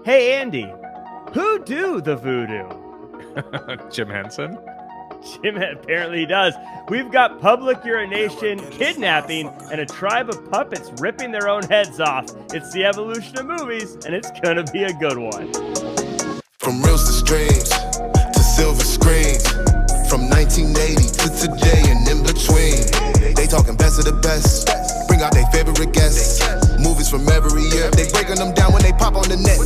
Hey, Andy, who do the voodoo? Jim Henson? Jim apparently does. We've got public urination, kidnapping, and a tribe of puppets ripping their own heads off. It's the evolution of movies, and it's gonna be a good one. From reels to streams to silver screens, from 1980 to today and in between. They talking best of the best. Bring out their favorite guests. Movies from every year. They breaking them down when they pop on the net.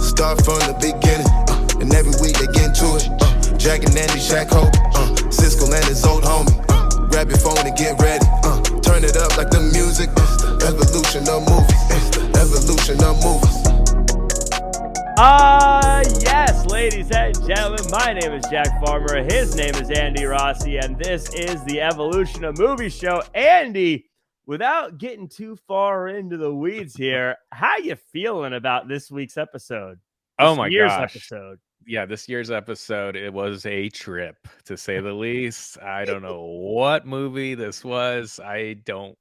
Start from the beginning, and every week they get into it. Jack and Andy, Shaq Hope, Cisco and his old homie. Grab your phone and get ready. Turn it up like the music. Evolution of movies. Evolution of movies. Yes, ladies and gentlemen, my name is Jack Farmer, his name is Andy Rossi, and this is the Evolution of Movie Show. Andy, without getting too far into the weeds here, how you feeling about this week's episode? Oh my gosh. Episode. Yeah, this year's episode, it was a trip, to say the least. I don't know what movie this was. I don't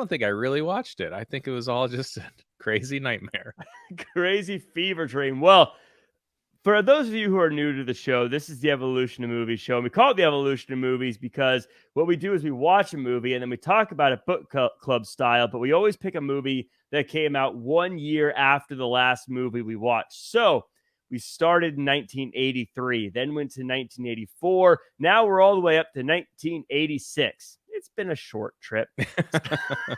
think I really watched it. I think it was all just a crazy nightmare. Crazy fever dream. Well, for those of you who are new to the show, this is the Evolution of Movies show. And we call it the Evolution of Movies because what we do is we watch a movie and then we talk about it book club style, but we always pick a movie that came out 1 year after the last movie we watched. So we started in 1983, then went to 1984. Now we're all the way up to 1986. It's been a short trip.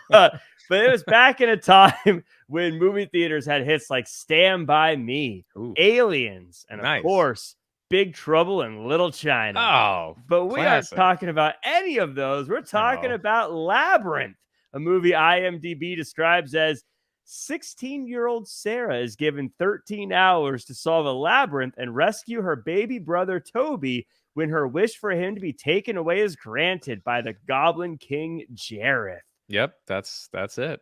But it was back in a time when movie theaters had hits like Stand By Me, Ooh. Aliens, and Nice. of course, Big Trouble in Little China. Oh, but we classic. aren't talking about any of those. We're talking about Labyrinth, a movie IMDb describes as 16-year-old Sarah is given 13 hours to solve a labyrinth and rescue her baby brother Toby when her wish for him to be taken away is granted by the Goblin King Jareth. Yep, that's it.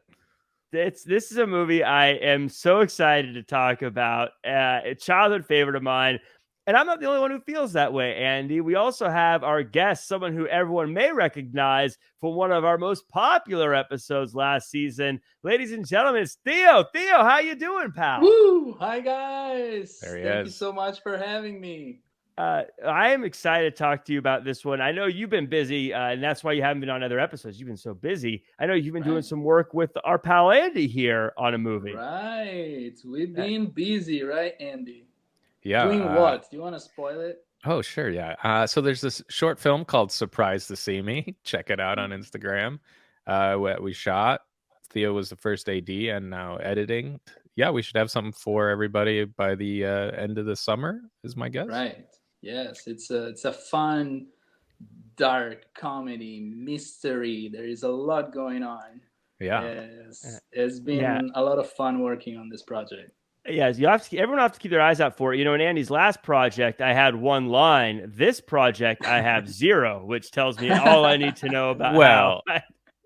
This is a movie I am so excited to talk about. A childhood favorite of mine. And I'm not the only one who feels that way, Andy. We also have our guest, someone who everyone may recognize from one of our most popular episodes last season. Ladies and gentlemen, it's Theo. Theo, how you doing, pal? Woo! Hi, guys. There he Thank you is. so much for having me. I am excited to talk to you about this one. I know you've been busy, and that's why you haven't been on other episodes. You've been so busy. I know you've been doing some work with our pal Andy here on a movie. Right. We've been busy, right, Andy? Yeah. Doing what? Do you want to spoil it? Oh, sure, yeah. So there's this short film called Surprise to See Me. Check it out on Instagram. We shot. Theo was the first AD and now editing. Yeah, we should have something for everybody by the end of the summer, is my guess. Right. Yes, it's a fun, dark comedy, mystery. There is a lot going on. Yeah. Yes. It's been a lot of fun working on this project. Yes, everyone have to keep their eyes out for it. You know, in Andy's last project, I had one line. This project, I have 0, which tells me all I need to know about.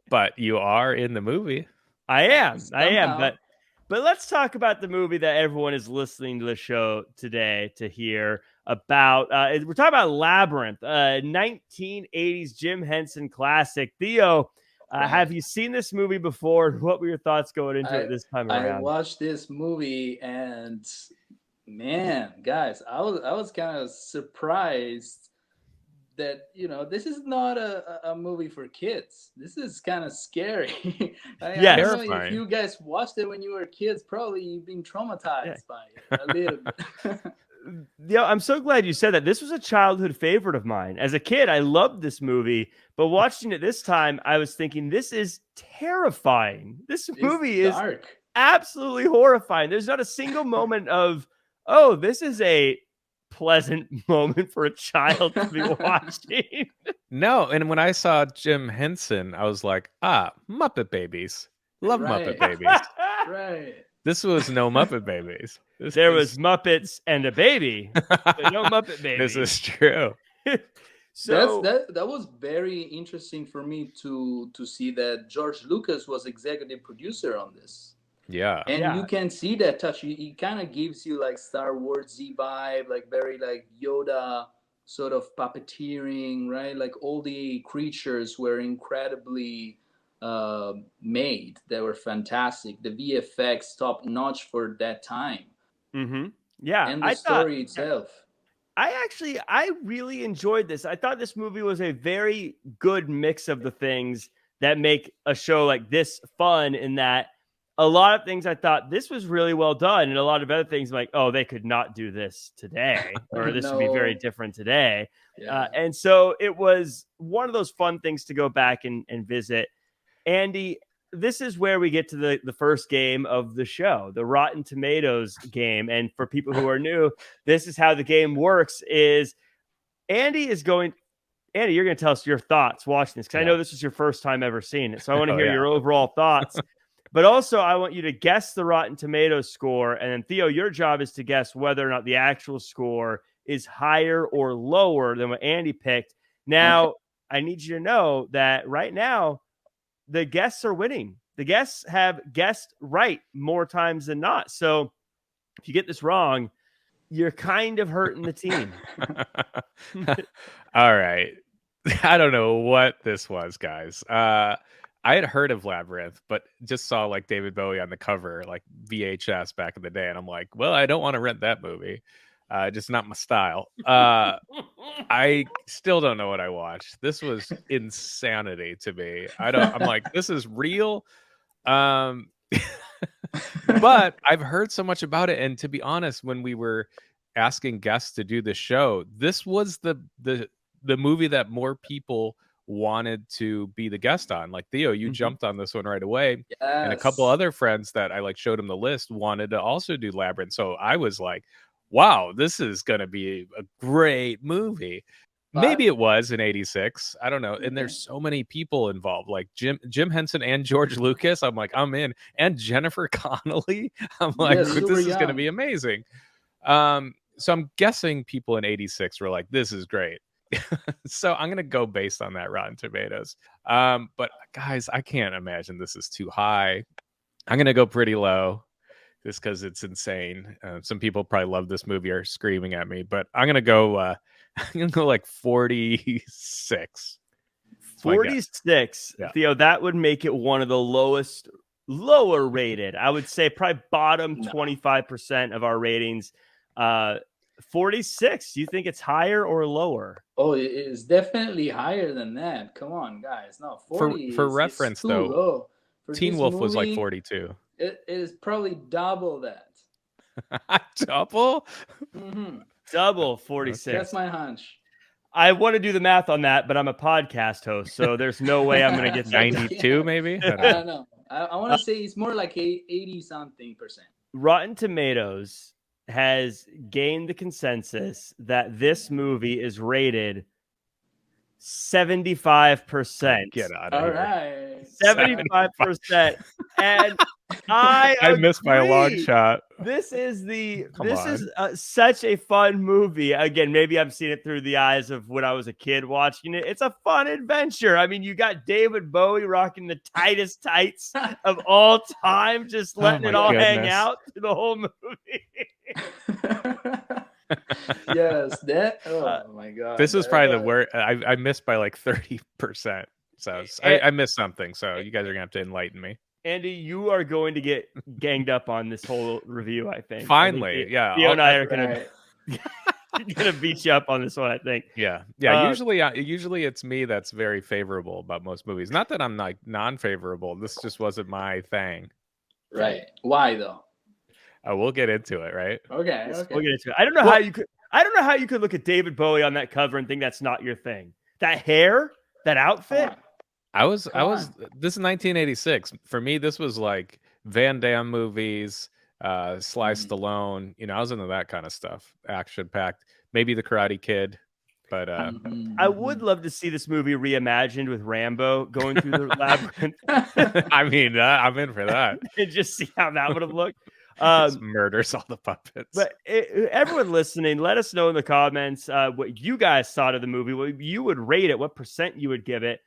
But you are in the movie. I am. But let's talk about the movie that everyone is listening to the show today to hear about. We're talking about Labyrinth, 1980s Jim Henson classic. Theo, have you seen this movie before? What were your thoughts going into it this time around? I watched this movie and, man, guys, I was kind of surprised that, you know, this is not a movie for kids. This is kind of scary. I don't know if you guys watched it when you were kids, probably you've been traumatized by it a little bit. Yeah, I'm so glad you said that. This was a childhood favorite of mine. As a kid, I loved this movie, but watching it this time, I was thinking, this is terrifying. This movie is absolutely horrifying. There's not a single moment of, oh, this is a pleasant moment for a child to be watching. No, and when I saw Jim Henson, I was like, Muppet Babies. Love Muppet Babies. Right. This was no Muppet Babies. There was Muppets and a baby, but no Muppet Babies. This is true. So that was very interesting for me to see that George Lucas was executive producer on this. Yeah. And you can see that touch. It kind of gives you like Star Wars-y vibe, like very like Yoda sort of puppeteering, right? Like all the creatures were incredibly made that were fantastic. The VFX top notch for that time, Yeah, and the story itself. I really enjoyed this. I thought this movie was a very good mix of the things that make a show like this fun, in that a lot of things I thought this was really well done, and a lot of other things like, oh, they could not do this today, or this would be very No. different today. Yeah. And so it was one of those fun things to go back and visit. Andy, this is where we get to the first game of the show, the Rotten Tomatoes game. And for people who are new, this is how the game works. Is Andy, you're going to tell us your thoughts watching this, because I know this is your first time ever seeing it. So I want to hear your overall thoughts. But also, I want you to guess the Rotten Tomatoes score. And then, Theo, your job is to guess whether or not the actual score is higher or lower than what Andy picked. Now, I need you to know that right now, the guests are winning. The guests have guessed right more times than not. So if you get this wrong, you're kind of hurting the team. All right. I don't know what this was, guys. I had heard of Labyrinth, but just saw like David Bowie on the cover, like VHS back in the day. And I'm like, well, I don't want to rent that movie. Just not my style. I still don't know what I watched. This was insanity to me. I'm like, this is real. But I've heard so much about it. And to be honest, when we were asking guests to do the show, this was the movie that more people wanted to be the guest on. Like Theo, you jumped on this one right away. Yes. And a couple other friends that I like showed him the list wanted to also do Labyrinth. So I was like, wow, this is going to be a great movie. Maybe it was in 86. I don't know. And there's so many people involved, like Jim Henson and George Lucas. I'm like, I'm in. And Jennifer Connelly. I'm like, this is going to be amazing. So I'm guessing people in 86 were like, this is great. So I'm going to go based on that Rotten Tomatoes. But guys, I can't imagine this is too high. I'm going to go pretty low, just because it's insane. Some people probably love this movie are screaming at me, but I'm gonna go like 46. 46. Yeah. Theo, that would make it one of the lower rated. I would say probably bottom 25% of our ratings. 46. Do you think it's higher or lower? Oh, it is definitely higher than that. Come on, guys. No, 40 for reference though. Low. Teen Wolf was like 42. It is probably double that. Double? Double 46. That's my hunch. I want to do the math on that, but I'm a podcast host, so there's no way I'm going to get 92 maybe? I don't know. I want to say it's more like 80-something%. Rotten Tomatoes has gained the consensus that this movie is rated 75%. Get out of All here. right. 75%. And I missed by a long shot. This is such a fun movie. Again, maybe I'm seeing it through the eyes of when I was a kid watching it. It's a fun adventure. I mean, you got David Bowie rocking the tightest tights of all time, just letting it all hang out through the whole movie. Yes, that. Oh my god! This is probably the worst. I missed by like 30%. So I missed something. So you guys are gonna have to enlighten me. Andy, you are going to get ganged up on this whole review, I think. Finally, yeah. Theo and I are gonna beat you up on this one, I think. Yeah. Usually it's me that's very favorable about most movies. Not that I'm like non-favorable. This just wasn't my thing. Right? Why though? We'll get into it, right? Okay. We'll get into it. I don't know how you could. I don't know how you could look at David Bowie on that cover and think that's not your thing. That hair, that outfit. I was. This is 1986. For me, this was like Van Damme movies, Sly Stallone. You know, I was into that kind of stuff, action packed. Maybe The Karate Kid, but I would love to see this movie reimagined with Rambo going through the labyrinth. I mean, I'm in for that. And just see how that would have looked. Murders all the puppets. But everyone listening, let us know in the comments what you guys thought of the movie, what you would rate it, what % you would give it.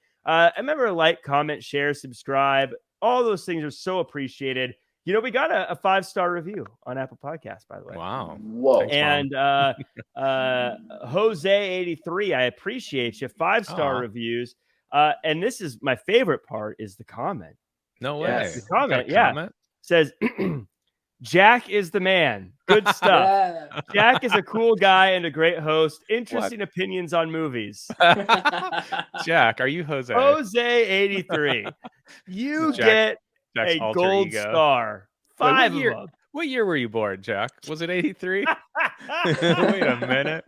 Remember, like, comment, share, subscribe. All those things are so appreciated. You know, we got a 5-star review on Apple Podcasts, by the way. Wow. Whoa. And Jose83, I appreciate you. 5-star reviews. And this is my favorite part is the comment. No Yes. way. The comment, Got a yeah. comment? Says, Jack is the man. Good stuff. Yeah. Jack is a cool guy and a great host. Interesting opinions on movies. Jack, are you Jose? Jose 83. You Jack's get a alter gold ego. star. Wait, 5 of them. What year were you born, Jack? Was it 83? Wait a minute.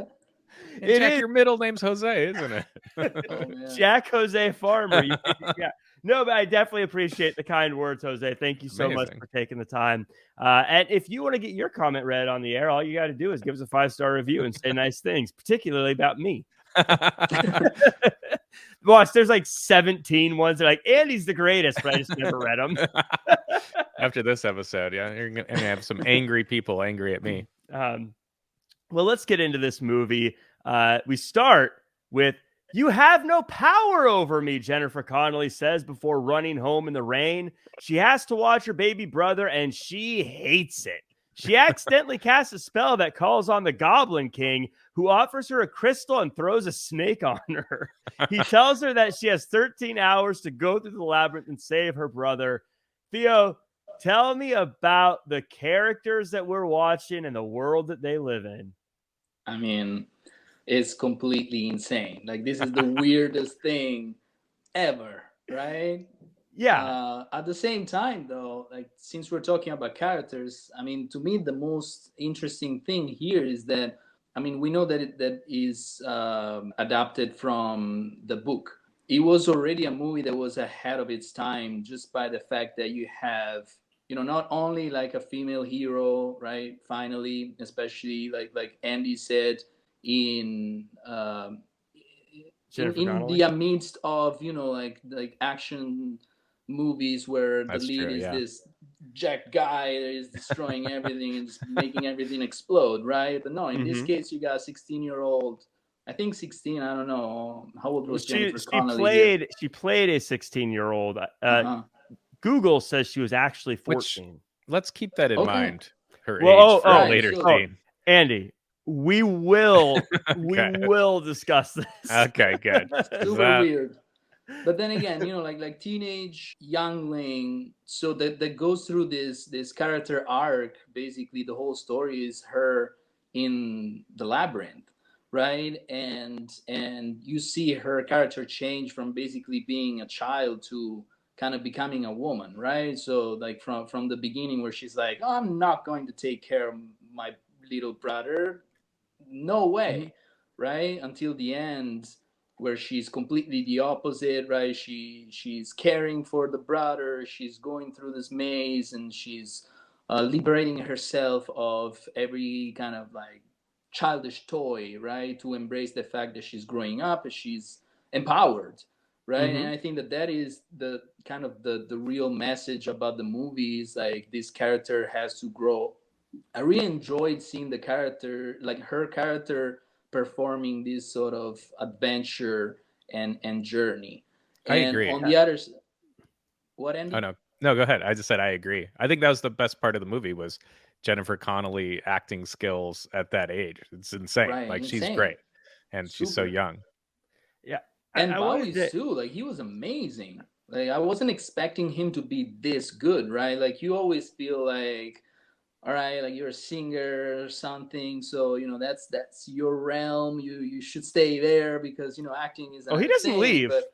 And It Jack, is. your middle name's Jose, isn't it? Oh, man. Jack Jose Farmer. Yeah. No, but I definitely appreciate the kind words, Jose. Thank you so much Amazing. for taking the time. And if you want to get your comment read on the air, all you got to do is give us a 5-star review and say nice things, particularly about me. Watch, there's like 17 ones that are like, Andy's the greatest, but I just never read them. After this episode, yeah, you're gonna have some angry people angry at me. Well, let's get into this movie. We start with, "You have no power over me," Jennifer Connelly says before running home in the rain. She has to watch her baby brother, and she hates it. She accidentally casts a spell that calls on the Goblin King, who offers her a crystal and throws a snake on her. He tells her that she has 13 hours to go through the labyrinth and save her brother. Theo, tell me about the characters that we're watching and the world that they live in. I mean, it's completely insane. Like, this is the weirdest thing ever, right? Yeah. At the same time, though, like, since we're talking about characters, I mean, to me, the most interesting thing here is that, I mean, we know that that is adapted from the book. It was already a movie that was ahead of its time just by the fact that you have, not only like a female hero, right? Finally, especially like Andy said, in the amidst of like action movies where the lead is this jack guy that is destroying everything and making everything explode, right? But no, in this case, you got a 16-year-old. I think 16. I don't know how old was Jennifer Connelly. She played a 16-year-old. Google says she was actually 14. Let's keep that in mind. Her age for a later scene. Andy, we will discuss this. Okay, good. Super weird. But then again, like teenage youngling, so that goes through this character arc. Basically, the whole story is her in the labyrinth, right? And you see her character change from basically being a child to kind of becoming a woman, right? So like from the beginning where she's like, oh, I'm not going to take care of my little brother, no way, right? Until the end where she's completely the opposite, right? She's caring for the brother, she's going through this maze, and she's liberating herself of every kind of like childish toy, right? To embrace the fact that she's growing up and she's empowered, right? And I think that is the kind of the real message about the movie is like this character has to grow. I really enjoyed seeing the character, like her character, performing this sort of adventure and journey. I agree. On the other, what, Andy? Oh no, go ahead. I just said I agree. I think that was the best part of the movie was Jennifer Connelly acting skills at that age. It's insane. Right, like insane. She's great, and she's so young. Yeah, and Bowie too. Like he was amazing. Like I wasn't expecting him to be this good, right? Like you always feel like, all right, like you're a singer or something, so that's your realm. You should stay there because acting is. He doesn't leave. But...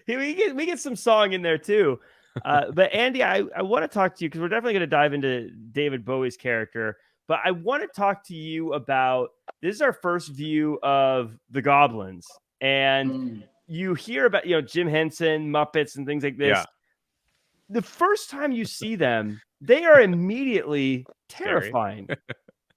we get some song in there too. But Andy, I want to talk to you because we're definitely going to dive into David Bowie's character. But I want to talk to you about, this is our first view of the Goblins, and you hear about Jim Henson, Muppets, and things like this. Yeah. The first time you see them, they are immediately terrifying.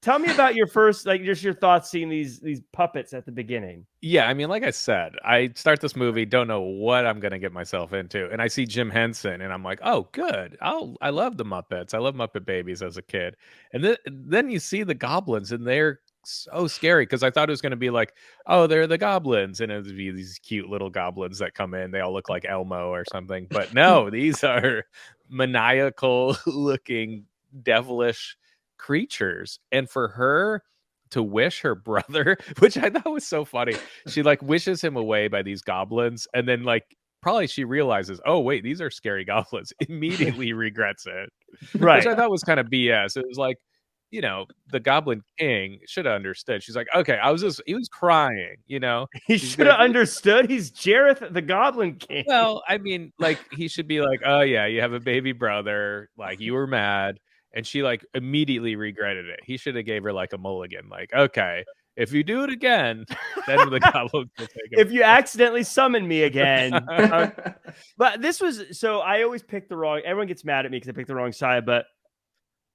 Tell me about your first, just your thoughts seeing these puppets at the beginning. Yeah, I mean, like I said, I start this movie, don't know what I'm going to get myself into. And I see Jim Henson and I'm like, oh, good. I love the Muppets. I love Muppet Babies as a kid. And then you see the goblins and they're so scary because I thought it was going to be like, oh, they're the goblins. And it would be these cute little goblins that come in. They all look like Elmo or something. But no, these are maniacal looking devilish creatures. And for her to wish her brother, which I thought was so funny. She like wishes him away by these goblins, and then like probably she realizes, oh wait, these are scary goblins. Immediately regrets it, Right. which I thought was kind of BS. It was like, you know, the Goblin King should have understood. She's like, okay, he was crying, you know. He He's should have gonna- understood. He's Jareth the Goblin King. Well, I mean, like he should be like, oh yeah, you have a baby brother, like you were mad, and she like immediately regretted it. He should have gave her like a mulligan, like, okay, if you do it again, then the goblin will take him. If you accidentally summon me again. But this was, so I always pick the wrong, everyone gets mad at me because I picked the wrong side, but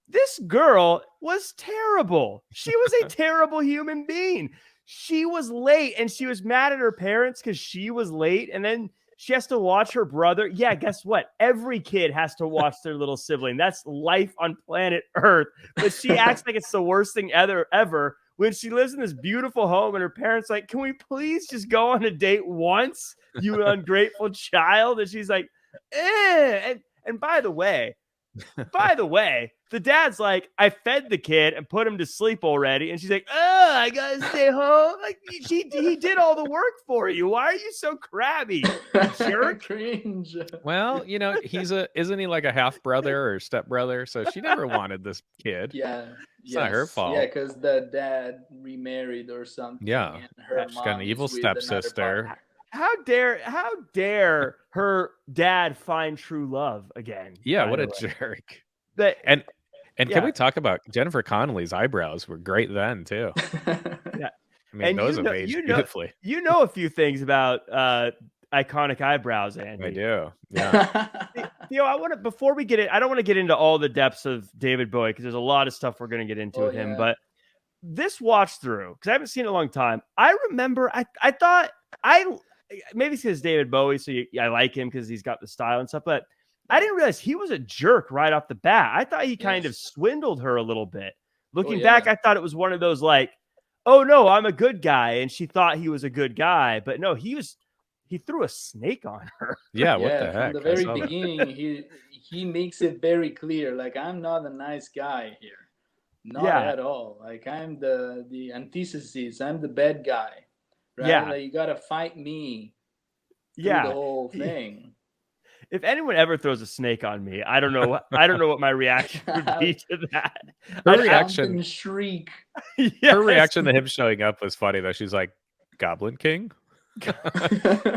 this girl was terrible. She was a terrible human being. She was late and she was mad at her parents because she was late. And then she has to watch her brother. Yeah, guess what? Every kid has to watch their little sibling. That's life on planet Earth. But she acts like it's the worst thing ever. When she lives in this beautiful home and her parents like, can we please just go on a date once, you ungrateful child? And she's like, eh. And by the way, the dad's like, I fed the kid and put him to sleep already. And she's like, oh, I gotta stay home. Like he did all the work for you. Why are you so crabby, you jerk? Cringe. Well, you know, isn't he like a half brother or step brother? So she never wanted this kid. Yeah. It's not her fault. Yeah, because the dad remarried or something. Yeah. And her She's got mom an evil is with another stepsister. partner. How dare her dad find true love again? Yeah, by what the a way. jerk. But And Yeah. can we talk about Jennifer Connelly's eyebrows were great then too. Yeah. I mean, And those you have know- aged you know- beautifully. you know a few things about iconic eyebrows, Andy. I do. Yeah. Theo, before we get in, I don't want to get into all the depths of David Bowie because there's a lot of stuff we're going to get into Oh, with him. yeah. But this watch through, because I haven't seen it in a long time, I remember I thought maybe it's because David Bowie, so I like him because he's got the style and stuff. But I didn't realize he was a jerk right off the bat. I thought he kind of Yes. swindled her a little bit. Looking yeah. back, I thought it was one of those like, oh no, I'm a good guy, and she thought he was a good guy, but no, he threw a snake on her. Yeah, what the From heck? the I very saw that. beginning, he makes it very clear, like, I'm not a nice guy here. Not Yeah. at all. Like, I'm the antithesis. I'm the bad guy. Right? Yeah. Like, you gotta fight me through Yeah. the whole thing. If anyone ever throws a snake on me, I don't know what my reaction would be to that. Her I- reaction- Mountain shriek. Yes. Her reaction to him showing up was funny though. She's like, Goblin King?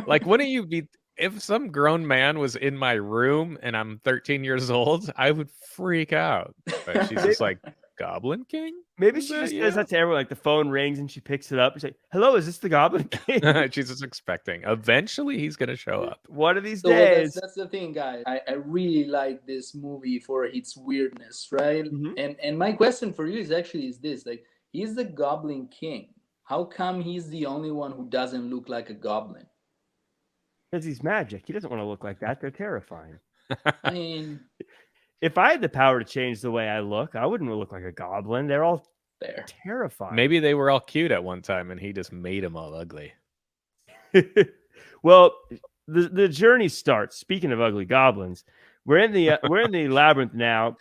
Like, wouldn't you be if some grown man was in my room and I'm 13 years old, I would freak out. But she's just like, Goblin King? Maybe Is she that just you? does that to everyone. Like the phone rings and she picks it up. She's like, "Hello, is this the Goblin King?" She's just expecting. Eventually he's gonna show up. One of these So days. that's the thing, guys. I really like this movie for its weirdness, right? Mhm. And my question for you is this: like, he's the Goblin King. How come he's the only one who doesn't look like a goblin? Because he's magic. He doesn't want to look like that. They're terrifying. I mean, If I had the power to change the way I look, I wouldn't look like a goblin. They're all there. terrifying. Maybe they were all cute at one time and he just made them all ugly. Well, the journey starts. Speaking of ugly goblins, we're in the labyrinth now,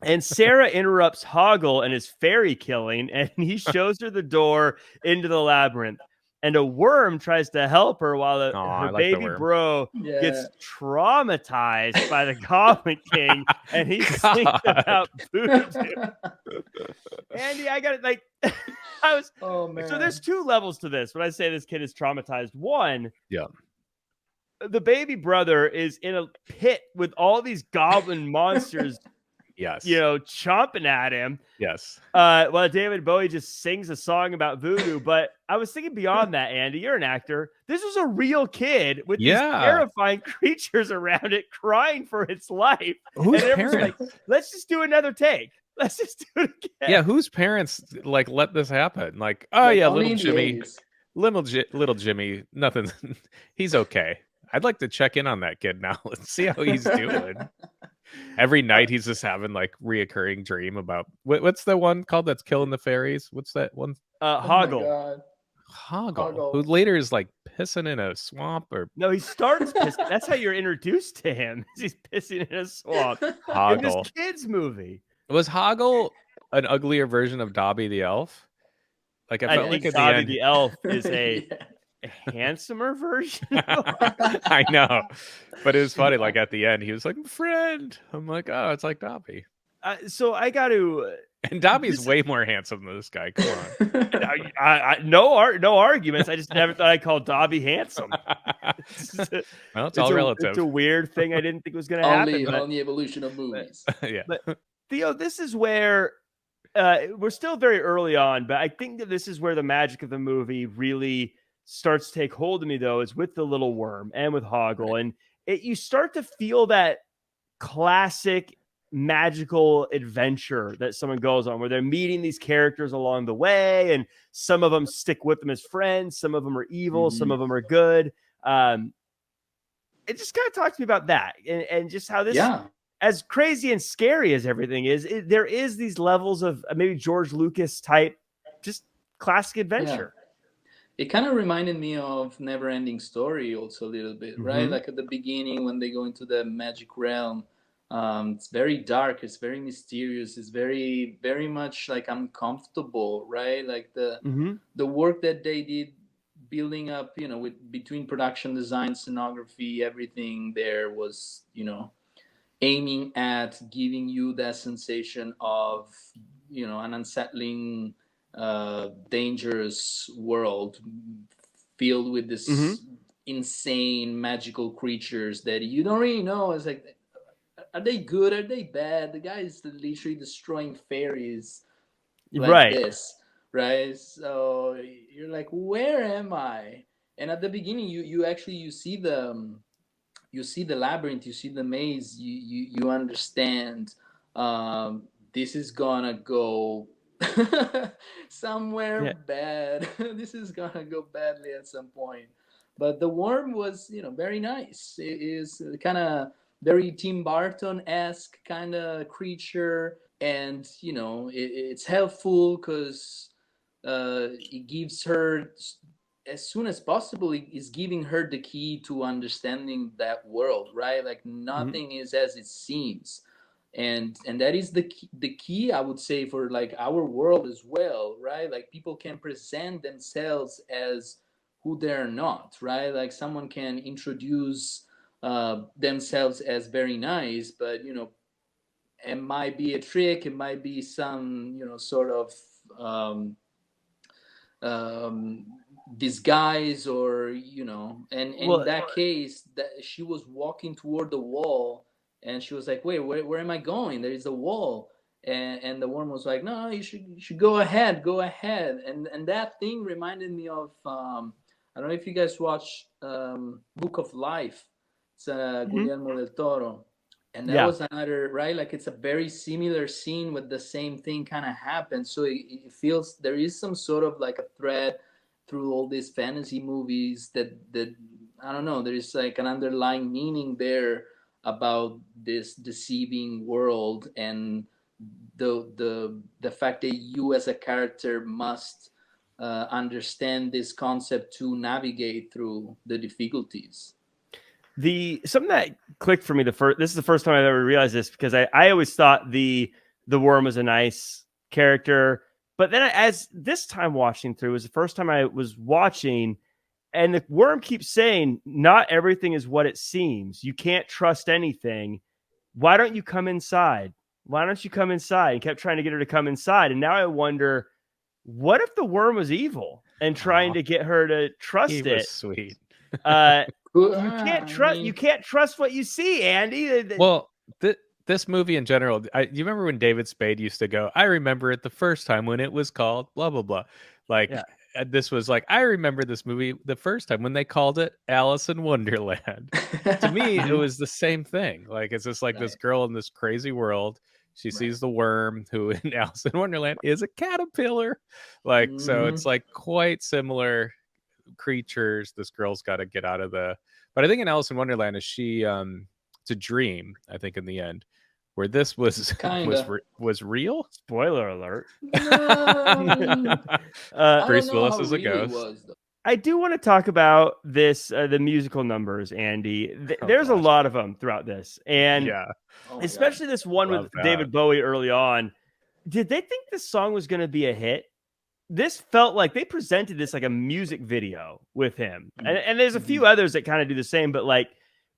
and Sarah interrupts Hoggle and his fairy killing, and he shows her the door into the labyrinth. And a worm tries to help her while Aw, her I like the baby worm. bro Yeah. gets traumatized by the Goblin King, and he sings God. about voodoo. Andy, I got it. Like, I was. Oh man. So there's two levels to this. When I say this kid is traumatized, one, Yeah. the baby brother is in a pit with all these goblin monsters, Yes. chomping at him. Yes. While David Bowie just sings a song about voodoo. But I was thinking beyond that, Andy, you're an actor. This was a real kid with these Yeah. terrifying creatures around it crying for its life. Whose and everyone's parents? like, let's just do another take. Let's just do it again. Yeah, whose parents like let this happen? Like, oh Like, yeah, only little in the Jimmy, 80s. little Jimmy, nothing. He's okay. I'd like to check in on that kid now and see how he's doing. Every night he's just having like reoccurring dream about what's the one called that's killing the fairies? What's that one? Oh my Hoggle. God. Hoggle, who later is like pissing in a swamp or No, he starts pissing. That's how you're introduced to him. He's pissing in a swamp. In Hoggle. this kids movie. Was Hoggle an uglier version of Dobby the elf? Like I I felt like think at the Dobby end, the elf is a Yeah. handsomer version. I know, but it was funny. Like at the end, he was like, "Friend." I'm like, "Oh, it's like Dobby." So I got to. And Dobby's This- way more handsome than this guy. Come on. no arguments. I just never thought I'd call Dobby handsome. Well, it's all relative. It's a weird thing. I didn't think was going to happen. On the evolution of movies. Yeah. But Theo, this is where we're still very early on, but I think that this is where the magic of the movie really starts to take hold of me, though, is with the little worm and with Hoggle. Right. And you start to feel that classic magical adventure that someone goes on, where they're meeting these characters along the way, and some of them stick with them as friends, some of them are evil, some of them are good. It just kind of talks to me about that, and just how this, as crazy and scary as everything is, there is these levels of maybe George Lucas type, just classic adventure. Yeah. It kind of reminded me of Never Ending Story also a little bit, right? Like at the beginning when they go into the magic realm, it's very dark, it's very mysterious, it's very, very much like uncomfortable, right? Like the work that they did building up, with between production design, scenography, everything there was, aiming at giving you that sensation of, an unsettling, dangerous world filled with this insane magical creatures that you don't really know. It's like, are they good? Are they bad? The guy is literally destroying fairies like this, right? So you're like, where am I? And at the beginning, you see the labyrinth, you see the maze, you understand this is gonna go somewhere bad. This is gonna go badly at some point. But the worm was, very nice. It is kind of very Tim Burton-esque kind of creature, and it's helpful because it gives her, as soon as possible, is giving her the key to understanding that world, right? Like nothing is as it seems, and that is the key, I would say, for like our world as well, right? Like people can present themselves as who they're not, right? Like someone can introduce themselves as very nice, but it might be a trick, it might be some sort of disguise, or and in that case, that she was walking toward the wall, and she was like, wait, where am I going? There is a wall. And the worm was like, no, you should go ahead. And that thing reminded me of I don't know if you guys watch Book of Life. It's Guillermo del Toro. And that was another, right? Like it's a very similar scene with the same thing kind of happens. So it feels there is some sort of like a thread through all these fantasy movies that I don't know, there is like an underlying meaning there about this deceiving world, and the fact that you as a character must understand this concept to navigate through the difficulties. Something that clicked for me this is the first time I've ever realized this, because I always thought the worm was a nice character, but then as this time watching through was the first time I was watching, and the worm keeps saying, not everything is what it seems. You can't trust anything. Why don't you come inside? Why don't you come inside? And kept trying to get her to come inside. And now I wonder, what if the worm was evil and trying to get her to trust it? Was sweet. You can't trust what you see, Andy. Well, this movie in general, you remember when David Spade used to go, I remember it the first time when it was called blah, blah, blah. Like, this was like, I remember this movie the first time when they called it Alice in Wonderland. To me, it was the same thing. Like, it's just like this girl in this crazy world. She sees the worm, who in Alice in Wonderland is a caterpillar. Like, so it's like quite similar creatures. This girl's got to get out of but I think in Alice in Wonderland, is she it's a dream, I think, in the end, where this was real. Spoiler alert. Bruce Willis is a ghost. I do want to talk about this the musical numbers, Andy. There's a lot of them throughout this, and especially this one with David Bowie early on. Did they think this song was going to be a hit? this felt like they presented this like a music video with him. And there's a few others that kind of do the same, but like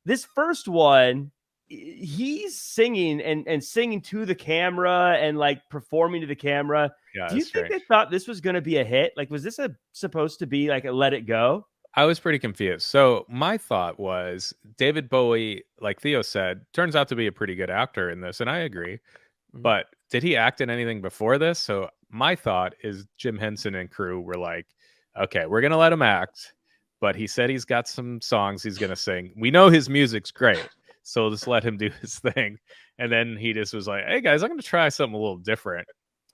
this first one, he's singing and singing to the camera and like performing to the camera. Yeah, Do you think they thought this was going to be a hit? Like, was this supposed to be like a Let It Go? I was pretty confused. So my thought was David Bowie, like Theo said, turns out to be a pretty good actor in this, and I agree. But did he act in anything before this? So my thought is Jim Henson and crew were like, okay, we're gonna let him act, but he said he's got some songs he's gonna sing. We know his music's great, so just let him do his thing. And then he just was like, hey guys, I'm gonna try something a little different.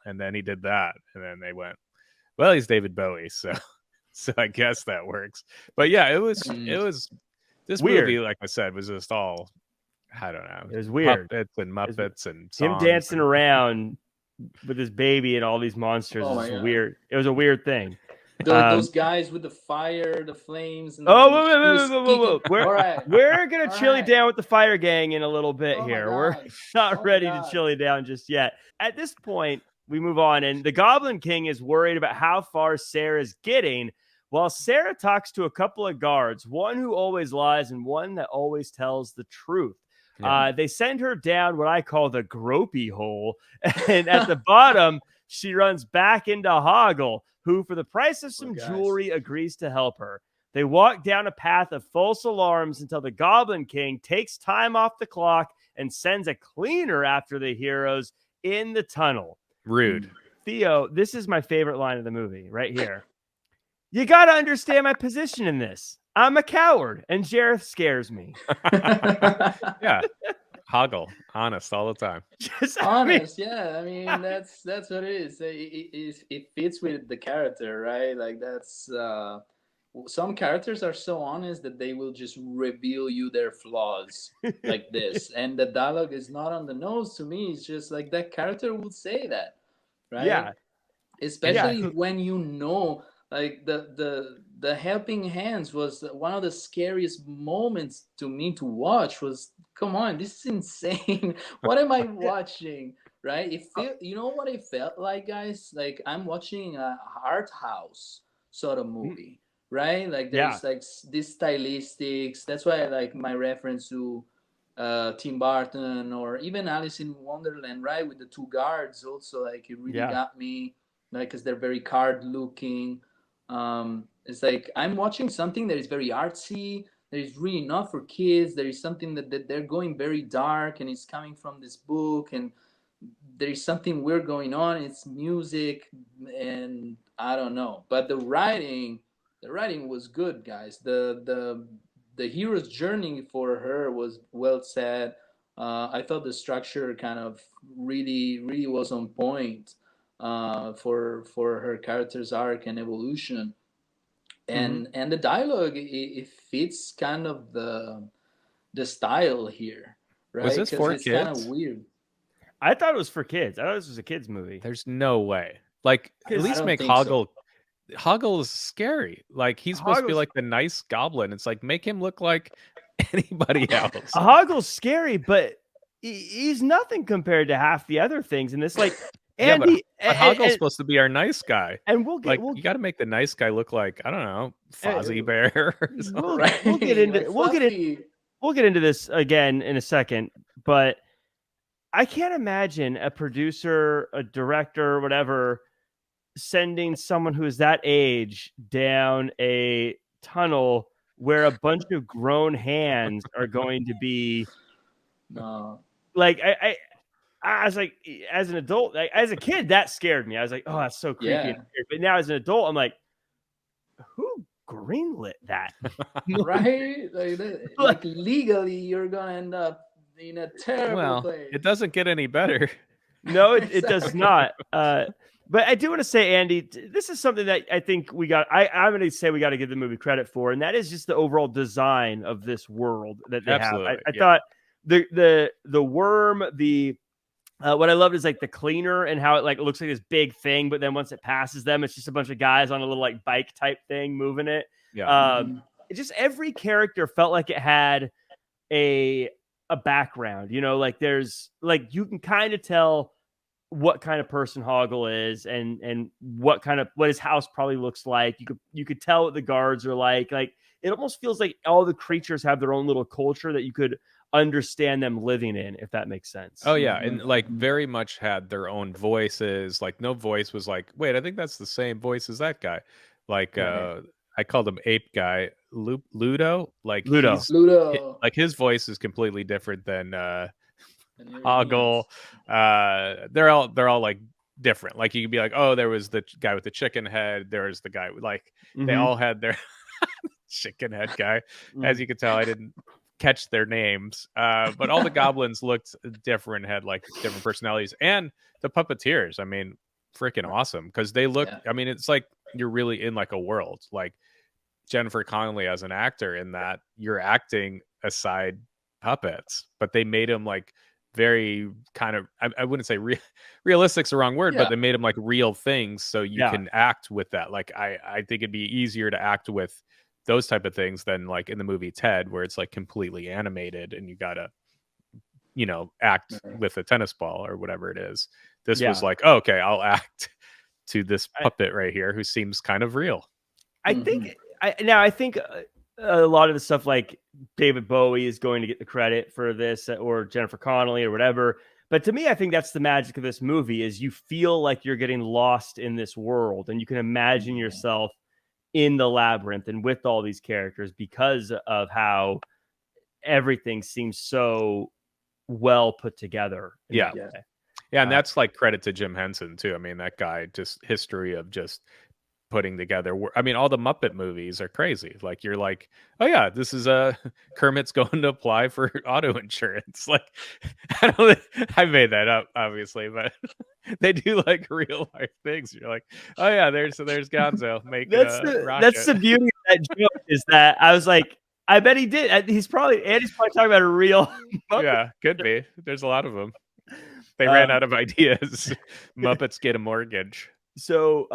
And then he did that, and then they went, well, he's David Bowie, so I guess that works. But yeah, it was this weird. movie, like I said, was just all, I don't know. It was weird. Puppets and Muppets and him songs dancing around with his baby and all these monsters. Oh is my God. weird. It was a weird thing. Those guys with the fire, the flames. And Oh, the wait. We're going to chill you down with the fire gang in a little bit Oh my here. God. We're not Oh my ready to God. chill you down just yet. At this point, we move on, and the Goblin King is worried about how far Sarah's getting, while Sarah talks to a couple of guards, one who always lies and one that always tells the truth. Yeah. They send her down what I call the gropey hole, and at the bottom, she runs back into Hoggle, who, for the price of some jewelry, agrees to help her. They walk down a path of false alarms until the Goblin King takes time off the clock and sends a cleaner after the heroes in the tunnel. Rude. Theo, this is my favorite line of the movie right here. You got to understand my position in this. I'm a coward, and Jareth scares me. Yeah. Hoggle. Honest all the time. Honest, yeah. I mean, that's what it is. It fits with the character, right? Like that's some characters are so honest that they will just reveal you their flaws like this, and the dialogue is not on the nose. To me, it's just like that character would say that, right? Yeah. Especially when you know, like the helping hands was one of the scariest moments to me to watch. Was, come on, this is insane. What am I watching? Right? You know what it felt like, guys? Like I'm watching a art house sort of movie, right? Like there's like these stylistics. That's why I like my reference to Tim Burton or even Alice in Wonderland, right? With the two guards also, like it really got me, like, because they're very card looking. It's like I'm watching something that is very artsy, that is really not for kids. There is something that they're going very dark, and it's coming from this book, and there is something weird going on. It's music, and I don't know, but the writing was good, guys. The hero's journey for her was well said. I thought the structure kind of really was on point for her character's arc and evolution, and the dialogue it fits kind of the style here, right? Was this for it's kids? kind of weird. I thought it was for kids. I thought this was a kids movie. There's no way. Like, at least make Hoggle. Hoggle is scary. Like, he's supposed to be like the nice goblin. It's like, make him look like anybody else. Hoggle's scary, but he's nothing compared to half the other things in this. Like, Andy, but Hoggle's supposed to be our nice guy. And we'll get you got to make the nice guy look like, I don't know, Fozzie Bear. We'll get into this again in a second, but I can't imagine a producer, a director, whatever, sending someone who is that age down a tunnel where a bunch of grown hands are going to be. Like I was like, as an adult, like, as a kid, that scared me. I was like, oh, that's so creepy. And weird. But now as an adult, I'm like, who greenlit that? Right? Like legally, you're gonna end up in a terrible place. It doesn't get any better. No, it does not. But I do want to say, Andy, this is something that I think I'm going to say we got to give the movie credit for, and that is just the overall design of this world that they have. I thought the worm, what I loved is like the cleaner and how it like looks like this big thing, but then once it passes them, it's just a bunch of guys on a little like bike type thing moving it. It just, every character felt like it had a background, you know, like there's like, you can kind of tell what kind of person Hoggle is and what his house probably looks like. You could tell what the guards are like. Like it almost feels like all the creatures have their own little culture that you could understand them living in, if that makes sense. Oh yeah, and like very much had their own voices. Like no voice was like, wait, I think that's the same voice as that guy. Like I called him Ape Guy, Ludo. Like Ludo. like his voice is completely different than Hoggle. They're all like different. Like you could be like, oh, there was the guy with the chicken head. There's the guy with like they all had their chicken head guy. As you can tell, I didn't catch their names, but all the goblins looked different, had like different personalities, and the puppeteers, I mean, freaking awesome, because they look I mean, it's like you're really in like a world. Like Jennifer Connelly as an actor, in that you're acting aside puppets, but they made him like very kind of I wouldn't say realistic's the wrong word, but they made them like real things, so you can act with that. Like I think it'd be easier to act with those type of things than like in the movie Ted, where it's like completely animated and you gotta, you know, act with a tennis ball or whatever it is. This was like, oh, okay, I'll act to this puppet right here who seems kind of real. I think I think a lot of the stuff, like David Bowie is going to get the credit for this, or Jennifer Connelly or whatever. But to me, I think that's the magic of this movie, is you feel like you're getting lost in this world and you can imagine yourself in the labyrinth and with all these characters, because of how everything seems so well put together. And that's like credit to Jim Henson too. I mean, that guy, just history of just putting together. I mean, all the Muppet movies are crazy. Like you're like, oh yeah, this is Kermit's going to apply for auto insurance. Like I made that up, obviously, but they do like real life things. You're like, oh yeah, there's Gonzo making that's the beauty of that joke, is that I was like, I bet he did. Andy's probably talking about a real Muppet. Yeah, could be. There's a lot of them. They ran out of ideas. Muppets get a mortgage. So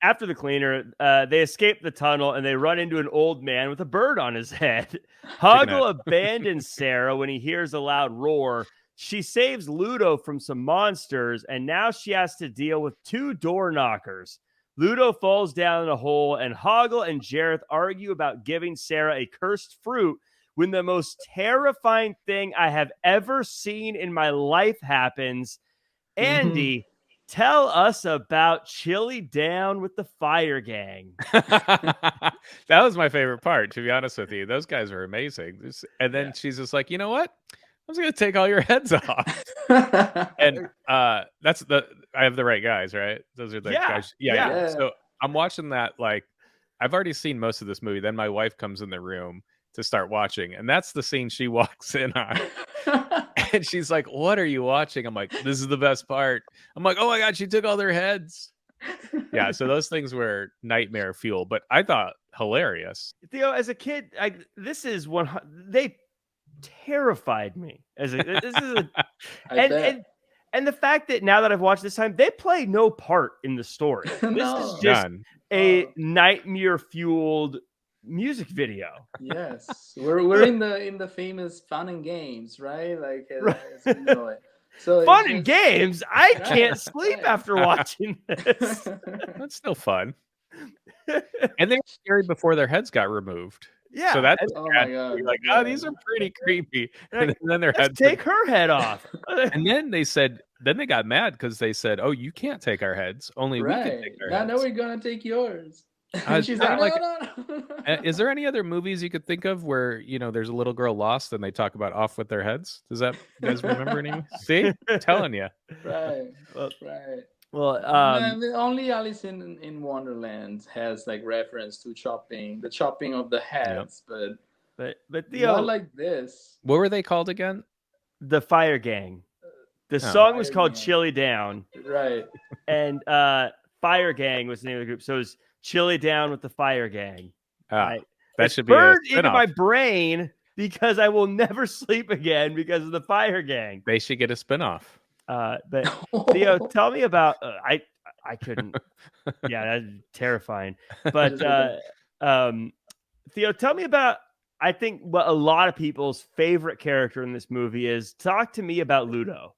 after the cleaner, they escape the tunnel and they run into an old man with a bird on his head. Hoggle abandons Sarah when he hears a loud roar. She saves Ludo from some monsters, and now she has to deal with 2 door knockers. Ludo falls down in a hole, and Hoggle and Jareth argue about giving Sarah a cursed fruit, when the most terrifying thing I have ever seen in my life happens. Andy, tell us about Chili Down with the Fire Gang. That was my favorite part, to be honest with you. Those guys are amazing. And then she's just like, you know what? I'm just going to take all your heads off. And I have the right guys, right? Those are the guys. Yeah. So I'm watching that. Like, I've already seen most of this movie. Then my wife comes in the room to start watching, and that's the scene she walks in on. And she's like, what are you watching? I'm like, this is the best part. I'm like, oh my God, she took all their heads. Yeah, so those things were nightmare fuel, but I thought hilarious. Theo, as a kid, they terrified me. And the fact that now that I've watched this time, they play no part in the story. This is just a nightmare fueled music video. Yes, we're in the famous fun and games, right? Like as we know it. So fun and games. I can't sleep after watching this. That's still fun. And they were scary before their heads got removed. Yeah. So that's oh my God. You're like, oh, these are pretty creepy. And then their heads take her head off. And then they got mad because they said, oh, you can't take our heads. Only we can take our heads. Now we're gonna take yours. She's like, no. Is there any other movies you could think of where, you know, there's a little girl lost and they talk about off with their heads? Does that, you guys remember any? See, I'm telling you. Right. Well, only Alice in Wonderland has like reference to the chopping of the heads, but not like this. What were they called again? The Fire Gang. The song was called Chili Down, right? And Fire Gang was the name of the group. So it was Chili Down with the Fire Gang. Right? That should be burned into my brain because I will never sleep again because of the Fire Gang. They should get a spinoff. But Theo, tell me about I couldn't. Yeah, that's terrifying. But Theo, tell me about, I think, what a lot of people's favorite character in this movie is. Talk to me about Ludo.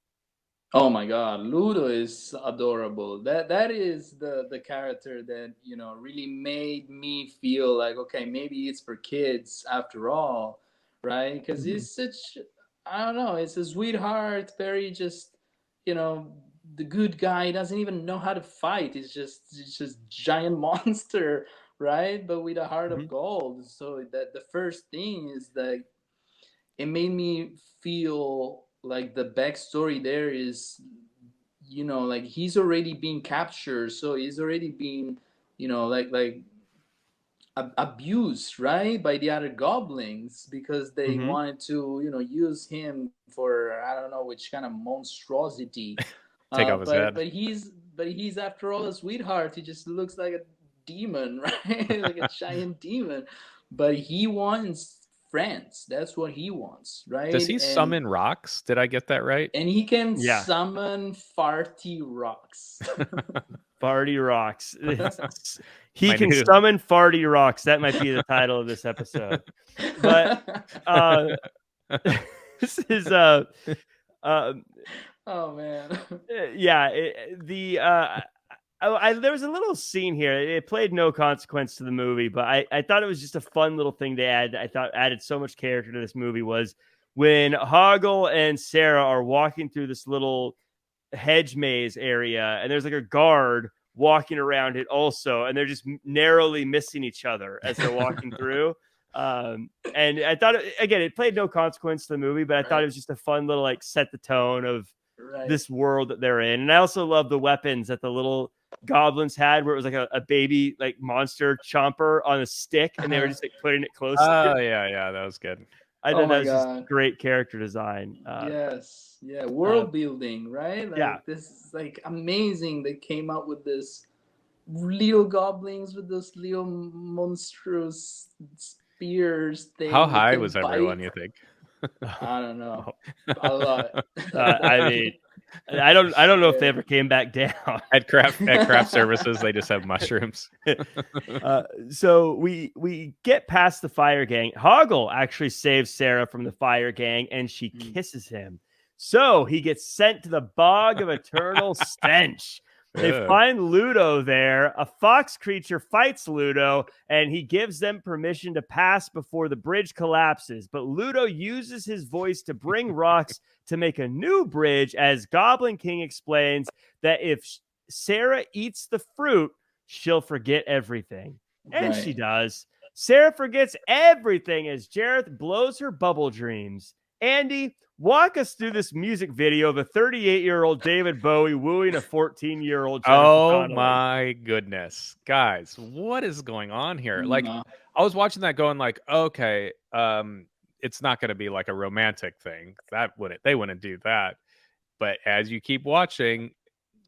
Oh my God, Ludo is adorable. That is the character that really made me feel like, okay, maybe it's for kids after all, right? Because he's such, I don't know, it's a sweetheart, very just you know the good guy. Doesn't even know how to fight. He's just giant monster, right? But with a heart of Mhm. gold. So that the first thing is that it made me feel like the backstory there is, like he's already been captured, so he's already been, like abused, right, by the other goblins because they Mhm. wanted to, use him for I don't know which kind of monstrosity. Take off his But head. he's after all a sweetheart. He just looks like a demon, right? Like a giant demon. But he wants friends. That's what he wants, Does right? he And summon rocks? Did I get that right? and he can Yeah. summon farty rocks. Farty rocks. He My can new summon farty rocks. That might be the title of this episode. But uh, this is uh, Oh man. yeah. There was a little scene here. It played no consequence to the movie, but I thought it was just a fun little thing to add. I thought added so much character to this movie was when Hoggle and Sarah are walking through this little hedge maze area, and there's like a guard walking around it also, and they're just narrowly missing each other as they're walking through. And I thought again, it played no consequence to the movie, but I thought it was just a fun little like set the tone of Right. this world that they're in. And I also love the weapons that the little goblins had, where it was like a baby like monster chomper on a stick, and they were just like putting it close. Oh yeah, that was good. I Oh thought that my was just God. great character design. Yes. Yeah. World building, right? Like yeah. this is like amazing. They came up with this little goblins with those little monstrous spears thing. How that high can was everyone, bite. you think? I don't know. A lot. I mean, I don't know if they Yeah. ever came back down. At craft services, they just have mushrooms. So we get past the fire gang. Hoggle actually saves Sarah from the fire gang, and she kisses him. So he gets sent to the bog of eternal stench. They Ugh. find Ludo there. A fox creature fights Ludo, and he gives them permission to pass before the bridge collapses. But Ludo uses his voice to bring rocks to make a new bridge, as Goblin King explains that if Sarah eats the fruit, she'll forget everything. And she Right. does. Sarah forgets everything as Jareth blows her bubble dreams. Andy, walk us through this music video of a 38-year-old David Bowie wooing a 14-year-old Jennifer Oh Connelly. my goodness, guys, what is going on here? Like, No. I was watching that, going like, okay, it's not going to be like a romantic thing. They wouldn't do that. But as you keep watching,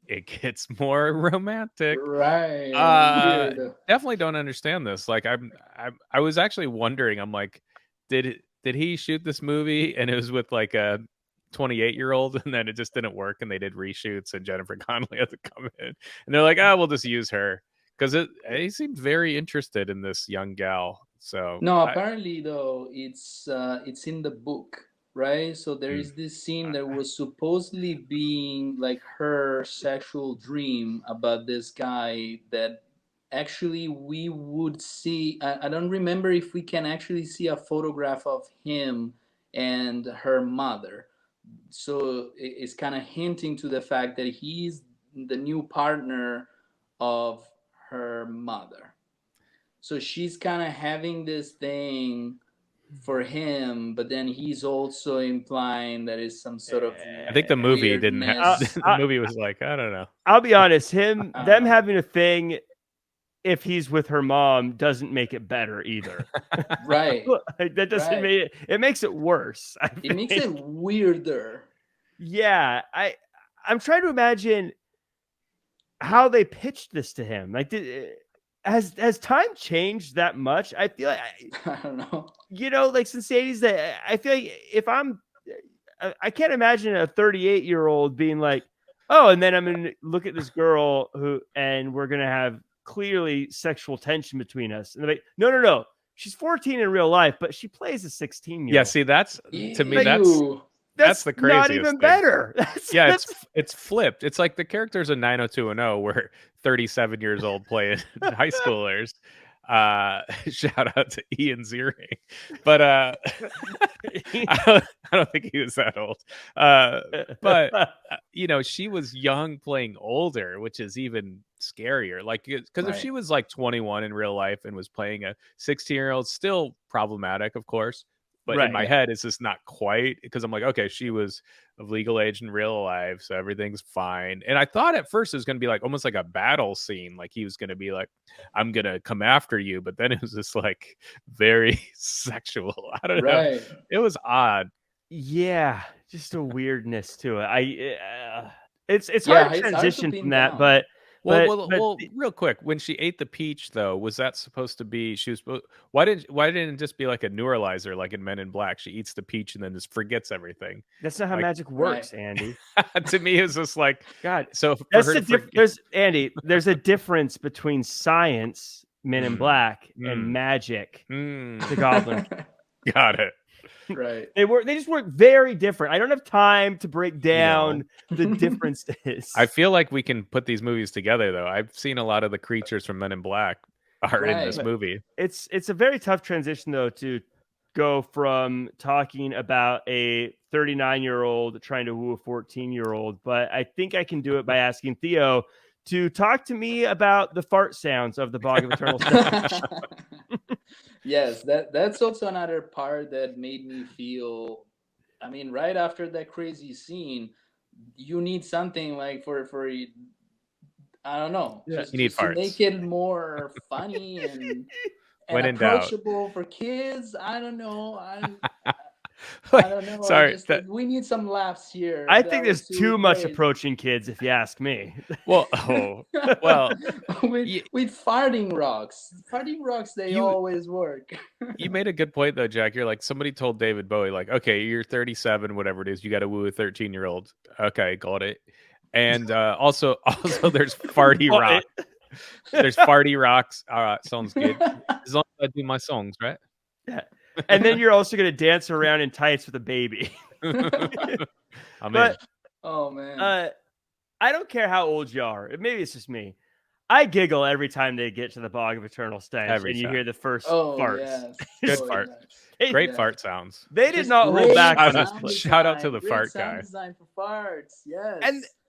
it gets more romantic. Right. Weird. Definitely don't understand this. Like, I was actually wondering. I'm like, did he shoot this movie and it was with like a 28-year-old, and then it just didn't work, and they did reshoots, and Jennifer Connelly had to come in, and they're like, we'll just use her because he seemed very interested in this young gal. So No, apparently though it's in the book, right? So there is this scene that was supposedly being like her sexual dream about this guy that actually we would see. I don't remember if we can actually see a photograph of him and her mother. So it's kind of hinting to the fact that he's the new partner of her mother. So she's kind of having this thing for him, but then he's also implying that it's some sort of I think the movie didn't have. weirdness. The movie was like, I don't know. I'll be honest, them know. having a thing, if he's with her mom, doesn't make it better either. Right. That doesn't Right. make it makes it worse. It makes it weirder. Yeah, I'm trying to imagine how they pitched this to him. Like, has time changed that much? I feel like I don't know. like since the 80s, that I feel like if I can't imagine a 38-year-old being like, oh, and then I'm gonna look at this girl and we're gonna have clearly sexual tension between us. And they're like, no. She's 14 in real life, but she plays a 16-year-old. Yeah, see, that's to me. That's Ew. That's the not craziest even thing. better. Yeah, it's flipped. It's like the characters in 90210 were 37 years old playing high schoolers. Shout out to Ian Ziering. But I don't think he was that old. But she was young playing older, which is even scarier. Like, because if she was like 21 in real life and was playing a 16-year-old, still problematic, of course. But in my head, it's just not quite, because I'm like, okay, she was of legal age in real life, so everything's fine. And I thought at first it was going to be like almost like a battle scene, like he was going to be like, I'm going to come after you. But then it was just like very sexual. I don't know. It was odd. Yeah, just a weirdness to it. It's hard to transition from that, but Well, real quick, when she ate the peach, though, was that supposed to be? Why didn't it just be like a neuralizer, like in Men in Black? She eats the peach and then just forgets everything. That's not how magic works, Andy. To me, it's just like, God. So that's there's a difference between science, Men in Black, and magic, the Goblin. Got it. Right. They just work very different. I don't have time to break down the differences. I feel like we can put these movies together, though. I've seen a lot of the creatures from Men in Black are in this movie. It's a very tough transition, though, to go from talking about a 39-year-old trying to woo a 14-year-old, but I think I can do it by asking Theo to talk to me about the fart sounds of the Bog of Eternal Stench. Yes, that's also another part that made me feel, I mean, right after that crazy scene, you need something like for I don't know, you need just to make it more funny and approachable for kids. I don't know. I don't know. Sorry, we need some laughs here. I think there's too much approaching kids, if you ask me. Well, with farting rocks. Farting rocks, they always work. You made a good point, though, Jack. You're like, somebody told David Bowie, like, okay, you're 37, whatever it is, you got to woo a 13-year-old. Okay, got it. And also, there's farty rock. There's farty rocks. All right, sounds good. As long as I do my songs, right? Yeah. And then you're also going to dance around in tights with a baby. Oh, man. I don't care how old you are. Maybe it's just me. I giggle every time they get to the Bog of Eternal Stench you hear the first farts. Yes. Good fart. Great fart sounds. They did not hold back on this place. Shout out to the fart guy. Design for farts, yes.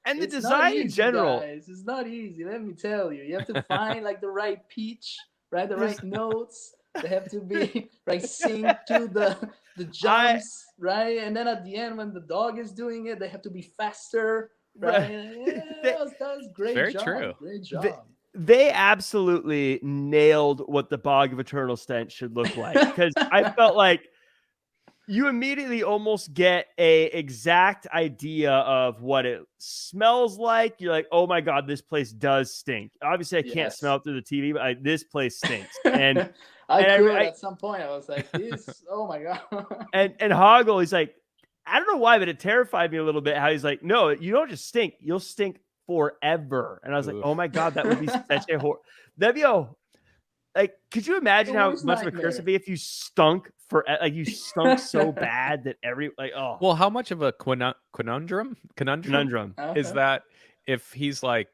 And the design in general. Guys. It's not easy, let me tell you. You have to find like the right pitch, right? The right notes. They have to be like sync to the jumps, right? And then at the end, when the dog is doing it, they have to be faster, right? Yeah, that was great. Very job. true. Great job. They absolutely nailed what the Bog of Eternal Stench should look like, because I felt like you immediately almost get a exact idea of what it smells like. You're like, oh my God, this place does stink. Obviously, I can't smell it through the TV, but this place stinks. And at some point, I was like, this, oh my God. and Hoggle, he's like, I don't know why, but it terrified me a little bit how he's like, no, you don't just stink, you'll stink forever. And I was like, oh my God, that would be such a horror. That'd be like, could you imagine how much of a curse it'd be if you stunk you stunk so bad that Well, how much of a conundrum is that if he's like,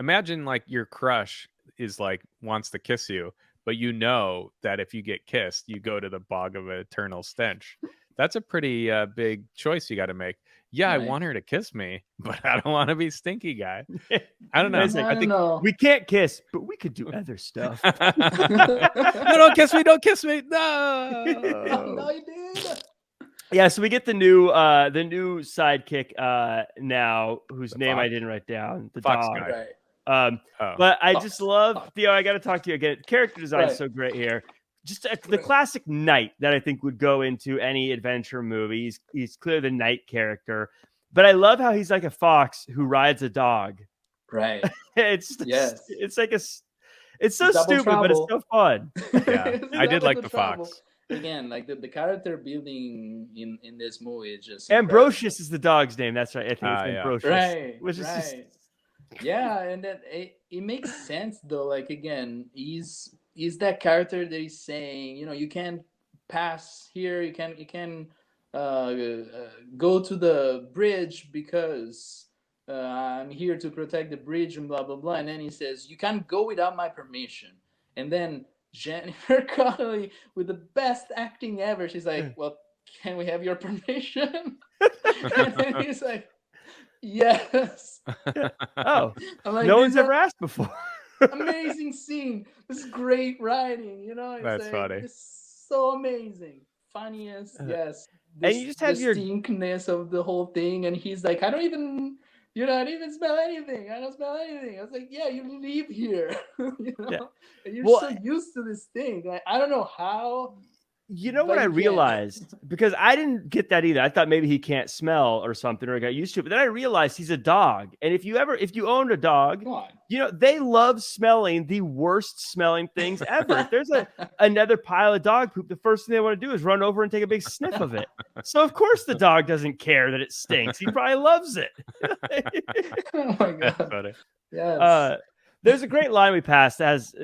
imagine like your crush is like wants to kiss you, but you know that if you get kissed, you go to the Bog of Eternal Stench. That's a pretty big choice you got to make. Yeah, right. I want her to kiss me, but I don't want to be stinky guy. I don't know. I think we can't kiss, but we could do other stuff. No, don't kiss me. Don't kiss me. No. No, you did. Yeah, so we get the new sidekick now, whose name I didn't write down. The Fox dog. Guy. Right. But I just love Theo. I got to talk to you again. Character design is so great here. Just the classic knight that I think would go into any adventure movie. He's clearly the knight character, but I love how he's like a fox who rides a dog. Right. It's like it's so Double stupid, trouble. but it's so fun. Yeah, I did like the fox. Again, like the character building in this movie is just Ambrosius is the dog's name. That's right. I think it's Ambrosius. Right. Which is just... Yeah, and that it makes sense though. Like again, he's that character that he's saying, you know, you can pass here, you can go to the bridge because I'm here to protect the bridge and blah blah blah. And then he says, "You can't go without my permission." And then Jennifer Connelly, with the best acting ever, she's like, "Well, can we have your permission?" And then he's like, "Yes." Oh, I'm like, no "This one's is ever asked before. amazing scene. This is great writing. You know, it's That's like funny. it's so amazing, funniest, yes. And you This just the have your stinkness of the whole thing, and he's like, I don't even, you know, I didn't even smell anything. I don't smell anything. I was like, yeah, you live here, you yeah. know, and you're Well, so used to this thing. Like, I don't know how, you know what but I you can. realized, because I didn't get that either. I thought maybe he can't smell or something, or I got used to it. But then I realized he's a dog. And if you owned a dog, Come on. you know, they love smelling the worst smelling things ever. If there's another pile of dog poop, the first thing they want to do is run over and take a big sniff of it. So of course the dog doesn't care that it stinks. He probably loves it. Oh my That's god. funny. Yes. There's a great line we passed as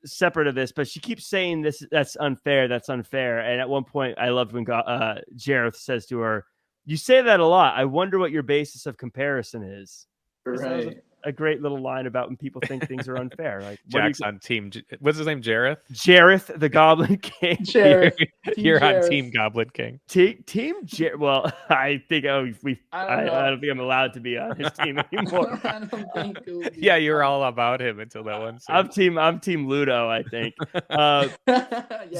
separate of this, but she keeps saying that's unfair. That's unfair. And at one point, I loved when Jareth says to her, "You say that a lot. I wonder what your basis of comparison is." That was Right. a great little line about when people think things are unfair. Like, Jack's on team. What's his name? Jareth. Jareth, the Goblin King. Jareth. You're on Jareth. Team Goblin King. Well, I think I don't think I'm allowed to be on his team anymore. I don't think it would be Yeah, you were all about him until that one scene. I'm team Ludo, I think. Yeah,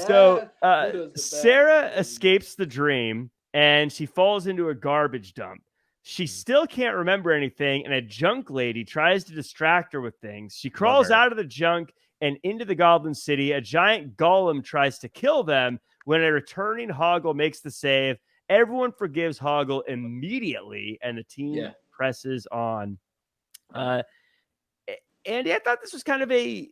So Ludo's the best. Sarah escapes the dream and she falls into a garbage dump. She still can't remember anything, and a junk lady tries to distract her with things. She crawls her. out of the junk and into the Goblin City. A giant golem tries to kill them when a returning Hoggle makes the save. Everyone forgives Hoggle immediately, and the team presses on. Andy, I thought this was kind of a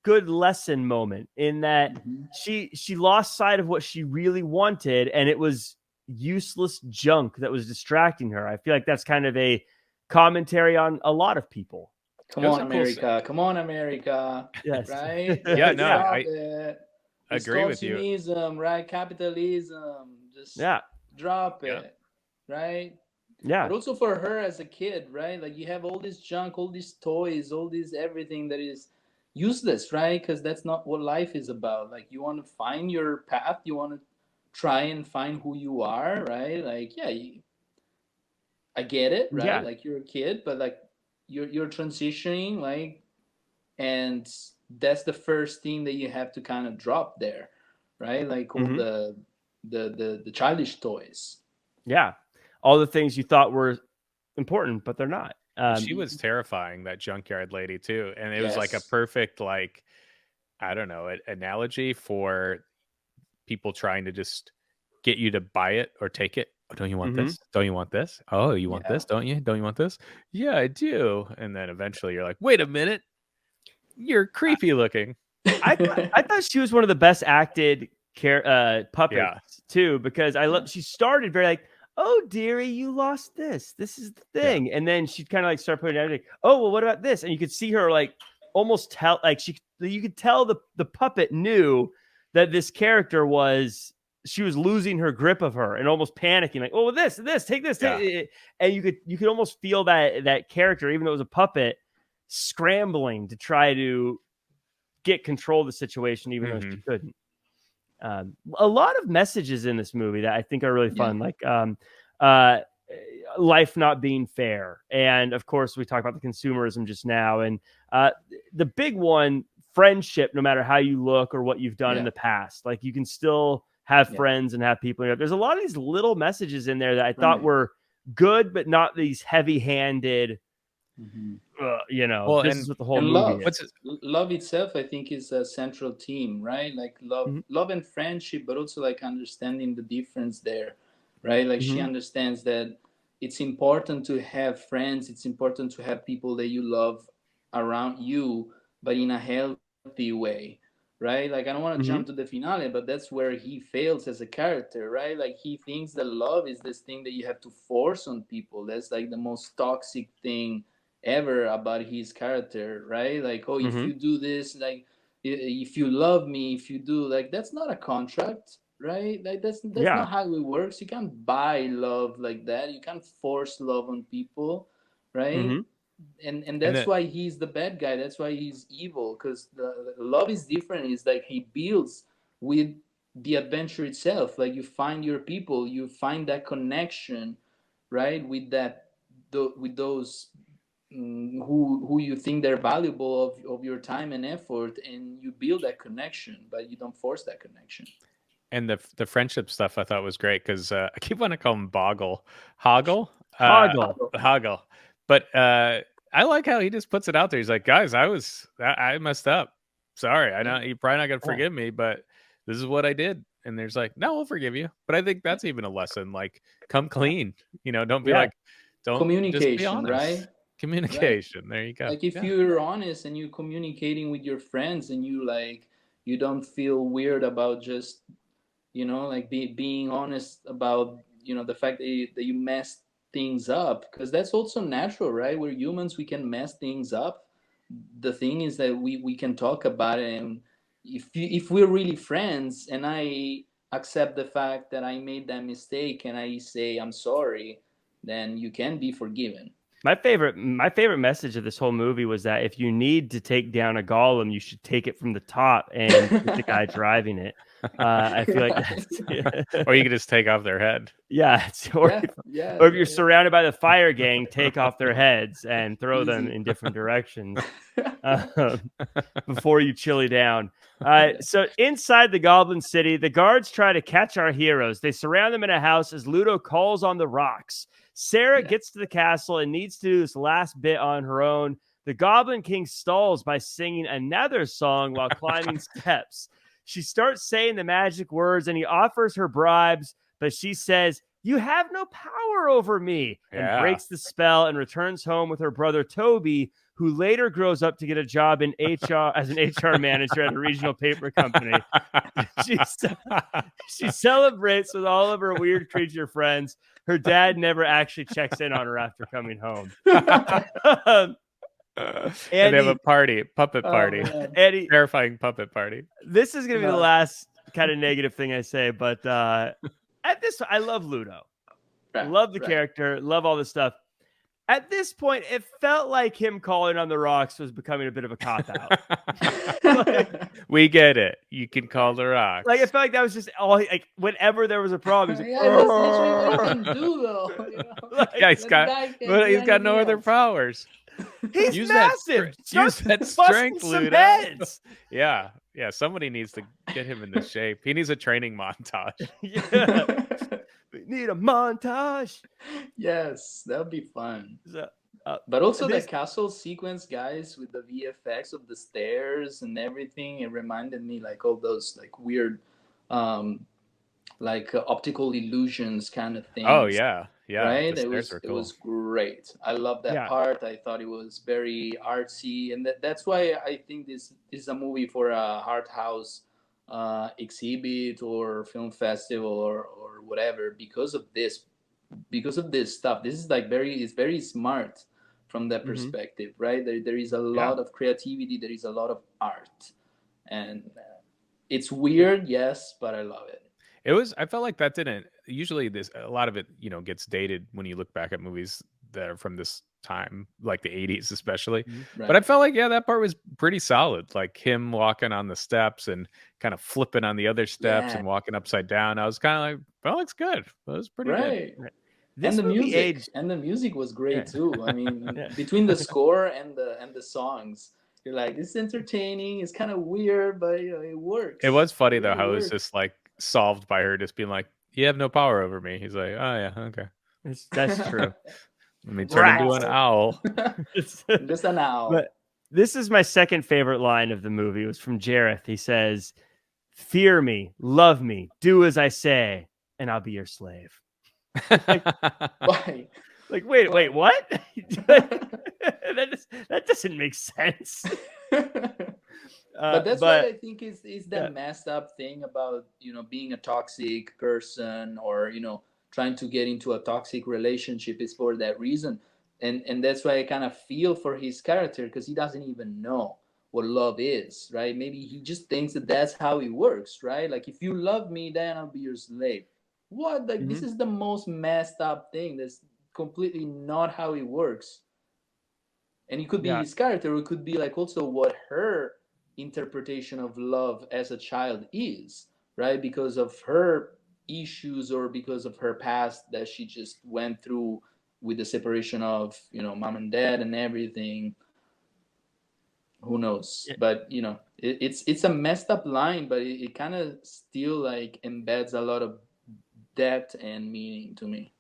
good lesson moment in that she lost sight of what she really wanted, and it was useless junk that was distracting her. I feel like that's kind of a commentary on a lot of people. Come on, America. Come on, America. Yes. Right? Yeah, no, I agree with you. Distortionism, right? Capitalism. Just drop it. Right? Yeah. But also for her as a kid, right? Like you have all this junk, all these toys, all this everything that is useless, right? Because that's not what life is about. Like you want to find your path. You want to try and find who you are, right? Like, I get it, right? Yeah. Like you're a kid, but like you're transitioning, like, and that's the first thing that you have to kind of drop there, right? Like all the childish toys. Yeah. All the things you thought were important, but they're not. She was terrifying, that junkyard lady too. And it was like a perfect, like, I don't know, analogy for people trying to just get you to buy it or take it. Oh, don't you want this? Don't you want this? Oh, you want this? Don't you? Don't you want this? Yeah, I do. And then eventually you're like, wait a minute, you're creepy looking. I thought she was one of the best acted puppets too, because she started very like, oh dearie, you lost this. This is the thing. Yeah. And then she'd kind of like start putting everything, oh, well, what about this? And you could see her like almost tell, like you could tell the puppet knew that this character she was losing her grip of her and almost panicking, like, oh, this, take this. Take. And you could almost feel that character, even though it was a puppet, scrambling to try to get control of the situation, even though she couldn't. A lot of messages in this movie that I think are really fun, like life not being fair. And of course, we talked about the consumerism just now. And the big one, friendship, no matter how you look or what you've done in the past. Like you can still have friends and have people. There's a lot of these little messages in there that I thought were good, but not these heavy-handed, well, this is what the whole movie is. Love itself, I think, is a central theme, right? Like love and friendship, but also like understanding the difference there, right? Like she understands that it's important to have friends. It's important to have people that you love around you, but in a healthy way, right? Like I don't want to jump to the finale, but that's where he fails as a character, right? Like he thinks that love is this thing that you have to force on people. That's like the most toxic thing ever about his character, right? Like, if you do this, like if you love me, if you do, like that's not a contract, right? Like that's Yeah. not how it works. You can't buy love like that. You can't force love on people, right? Mhm. And And that's that why he's the bad guy. That's why he's evil, because the love is different. It's like he builds with the adventure itself. Like you find your people, you find that connection, right? With with those who you think they're valuable of your time and effort, and you build that connection, but you don't force that connection. and the friendship stuff I thought was great because I keep wanting to call him Hoggle, Hoggle. Hoggle. But I like how he just puts it out there. He's like, guys, I messed up. Sorry, I know you're probably not gonna Yeah. forgive me, but this is what I did. And there's like, no, we'll forgive you. But I think that's even a lesson. Like, come clean. Don't be Yeah. like, don't just be Communication, honest. right? Communication. There you go. Like if Yeah. you're honest and you're communicating with your friends, and you don't feel weird about just like being honest about the fact that you messed things up, because that's also natural, right? We're humans, we can mess things up. The thing is that we can talk about it, and if we're really friends and I accept the fact that I made that mistake and I say I'm sorry, then you can be forgiven. My favorite message of this whole movie was that if you need to take down a golem, you should take it from the top and hit the guy driving it. I feel like that's Or you could just take off their head. yeah. Yeah, Or if you're surrounded by the fire gang, take off their heads and throw them Easy. in different directions before you chili down. So inside the Goblin City, the guards try to catch our heroes. They surround them in a house as Ludo calls on the rocks. Sarah gets to the castle and needs to do this last bit on her own. The Goblin King stalls by singing another song while climbing steps. She starts saying the magic words and he offers her bribes, but she says, "You have no power over me," and breaks the spell and returns home with her brother Toby, who later grows up to get a job in HR as an HR manager at a regional paper company. She celebrates with all of her weird creature friends. Her dad never actually checks in on her after coming home. And they have a puppet party. Eddie, Terrifying puppet party. this is going to be the last kind of negative thing I say, but at this, I love Ludo. Love the character, love all this stuff. At this point, it felt like him calling on the rocks was becoming a bit of a cop-out. We get it. You can call the rocks. Like, it felt like that was just all, like, whenever there was a problem, he's like, that's literally what he can do, though. Yeah, he's got no other powers. He's Use massive. Use that strength, Ludo. Yeah. Somebody needs to get him in the shape. He needs a training montage. Yeah. We need a montage. Yes, that would be fun. So, but also the castle sequence, guys, with the VFX of the stairs and everything, it reminded me like all those like weird optical illusions kind of things. Oh yeah. Right, it was great. I love that part. I thought it was very artsy, and that's why I think this is a movie for a art house exhibit or film festival or whatever, because of this stuff. This is like it's very smart from that perspective, right? There is a lot of creativity, there is a lot of art, and it's weird, yes, but I love it. I felt like that didn't usually a lot of it, gets dated when you look back at movies that are from this time, like the 80s especially. Right. But I felt like that part was pretty solid, like him walking on the steps and kind of flipping on the other steps and walking upside down. I was kind of like, well, looks good. It was pretty good. This and the music was great too. I mean, between the score and the songs, you're like, this is entertaining, it's kind of weird, but it works. It was funny though how it was just like solved by her just being like, you have no power over me. He's like, oh yeah, okay, that's true. Let me turn into an owl. Just an owl. But this is my second favorite line of the movie. It was from Jareth. He says, "Fear me, love me, do as I say, and I'll be your slave." Why? Like, wait, what? that doesn't make sense. But that's what I think is that messed up thing about being a toxic person, or trying to get into a toxic relationship, is for that reason, and that's why I kind of feel for his character, because he doesn't even know what love is, right? Maybe he just thinks that that's how it works, right? Like, if you love me, then I'll be your slave. What? Like, this is the most messed up thing. That's completely not how it works. And it could be Yeah. his character, or it could be like also what her interpretation of love as a child is, right? Because of her issues or because of her past that she just went through with the separation of, mom and dad and everything. Who knows? Yeah. But it's a messed up line, but it kind of still like embeds a lot of depth and meaning to me.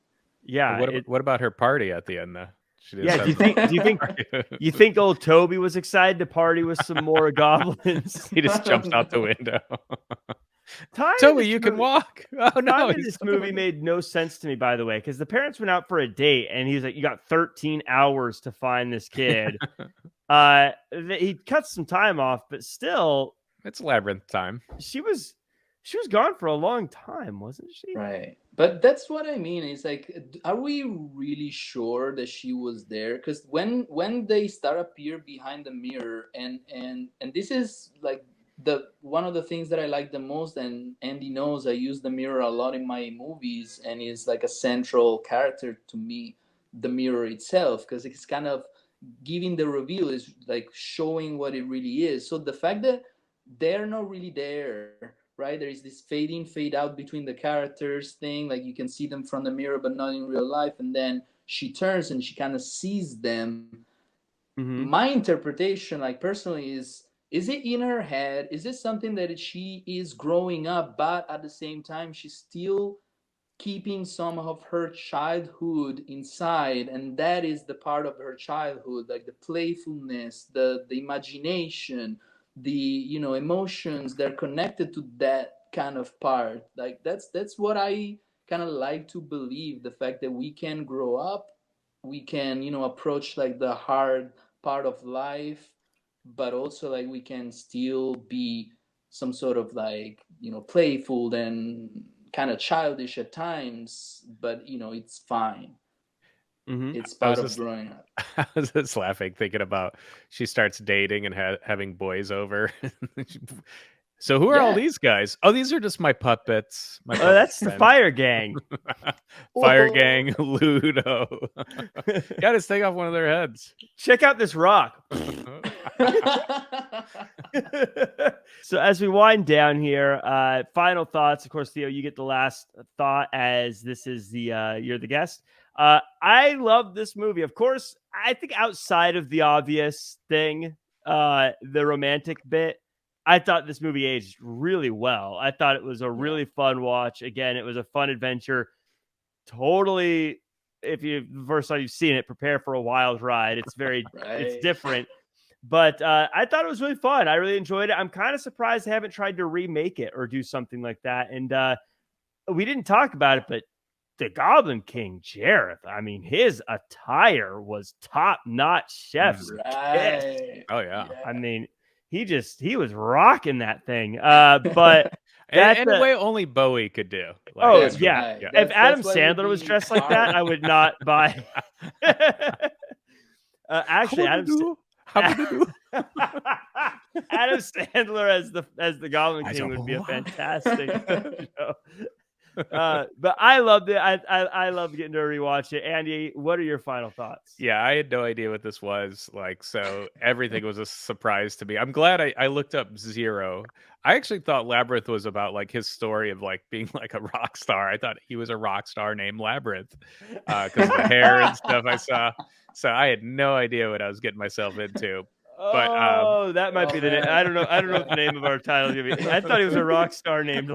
Yeah. What about her party at the end though? She just Yeah. has Do you think old Toby was excited to party with some more goblins? he just jumps out the window. Time in Toby, this you can movie- walk. Oh no! Time in he's this out the movie window. made no sense to me, by the way, because the parents went out for a date, and he's like, "You got 13 hours to find this kid." He cuts some time off, but still, It's labyrinth time. she was gone for a long time, wasn't she? Right. But that's what I mean. It's like, are we really sure that she was there? Because when they start appear behind the mirror, and this is like the one of the things that I like the most, and Andy knows I use the mirror a lot in my movies, and is like a central character to me, the mirror itself, because it's kind of giving the reveal, is like showing what it really is. So the fact that they're not really there, right? There is this fade in, fade out between the characters thing. Like, you can see them from the mirror, but not in real life. And then she turns and she kind of sees them. Mm-hmm. My interpretation, like personally, is it in her head? Is it something that she is growing up, but at the same time, she's still keeping some of her childhood inside, and that is the part of her childhood, like the playfulness, the imagination, the emotions that are connected to that kind of part. Like, that's what I kind of like to believe, the fact that we can grow up, we can approach like the hard part of life, but also like we can still be some sort of like playful and kind of childish at times, but it's fine. Mm-hmm. It's I part was of just- growing up. I was just laughing, thinking about she starts dating and having boys over. So who are all Yeah. these guys? Oh, these are just my puppets. My Oh, puppet that's the friends. fire gang. Fire Whoa. gang, Ludo. Got to take off one of their heads. Check out this rock. So as we wind down here, final thoughts. Of course, Theo, you get the last thought, as this is the you're the guest. I love this movie. Of course, I think outside of the obvious thing, the romantic bit, I thought this movie aged really well. I thought it was a really fun watch. Again, it was a fun adventure. Totally, if you the first time you've seen it, prepare for a wild ride. It's very, it's Right. different. But I thought it was really fun. I really enjoyed it. I'm kind of surprised they haven't tried to remake it or do something like that. And we didn't talk about it, but the Goblin King, Jareth, I mean, his attire was top-notch chef's kiss. Right. Oh yeah. I mean, he was rocking that thing. But In a way only Bowie could do. Like, Oh, That's yeah. right. Yeah. if That's Adam why it would Sandler was be dressed like that, hard. I would not buy. Actually, Adam Sandler as the Goblin King would be a fantastic show. But I loved it. I loved getting to rewatch it. Andy, what are your final thoughts? Yeah, I had no idea what this was. Like, so everything was a surprise to me. I'm glad I looked up Zero. I actually thought Labyrinth was about like his story of like being like a rock star. I thought he was a rock star named Labyrinth because of the hair and stuff I saw. So I had no idea what I was getting myself into. But, that might be the name. I don't know. I don't know what the name of our title is gonna be. I thought he was a rock star named.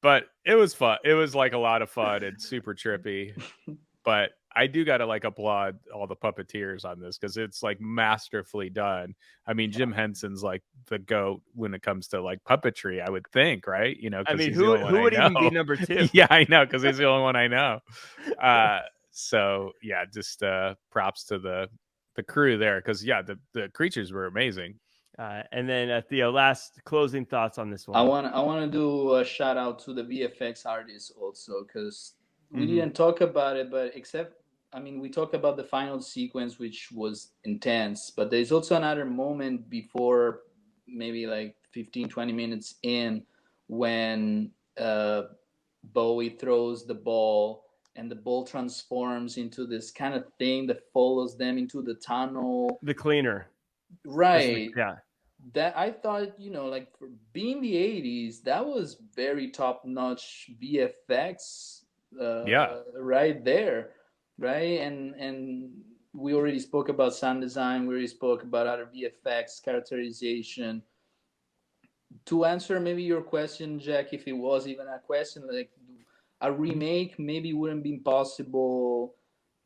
But it was fun. It was like a lot of fun and super trippy. But I do got to like applaud all the puppeteers on this because it's like masterfully done. I mean, Jim Henson's like the GOAT when it comes to like puppetry, I would think, right? You know, I mean, he's the only who one I would even be know. number two? Yeah, I know, because he's the only one I know. So yeah, just props to the crew there, because yeah, the creatures were amazing. And then Theo, last closing thoughts on this one. I want to do a shout out to the VFX artists also, because we didn't talk about it, but except I mean, we talk about the final sequence, which was intense, but there's also another moment before, maybe like 15, 20 minutes in, when Bowie throws the ball and the ball transforms into this kind of thing that follows them into the tunnel. The cleaner. Right. Yeah. That I thought, like for being the 80s, that was very top-notch VFX right there. Right. And we already spoke about sound design, we already spoke about other VFX characterization. To answer maybe your question, Jack, if it was even a question, like a remake maybe wouldn't be possible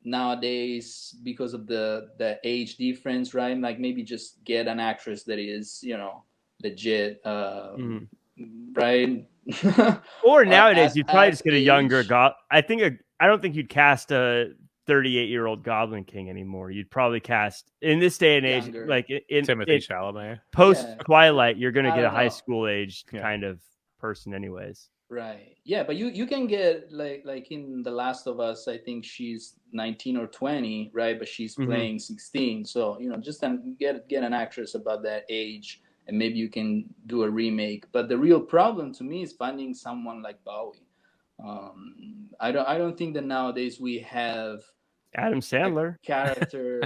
nowadays because of the age difference, right? Like maybe just get an actress that is, legit, right? Or nowadays, you'd probably just get a age. younger I don't think you'd cast a 38-year-old Goblin King anymore. You'd probably cast in this day and age, Younger. like in Timothy Chalamet. post Twilight, you're going to I get a don't high know. school aged kind of person, anyways. Right. Yeah, but you can get like in The Last of Us, I think she's 19 or 20, right? But she's playing 16. So, just get an actress about that age and maybe you can do a remake. But the real problem to me is finding someone like Bowie. I don't think that nowadays we have Adam Sandler character.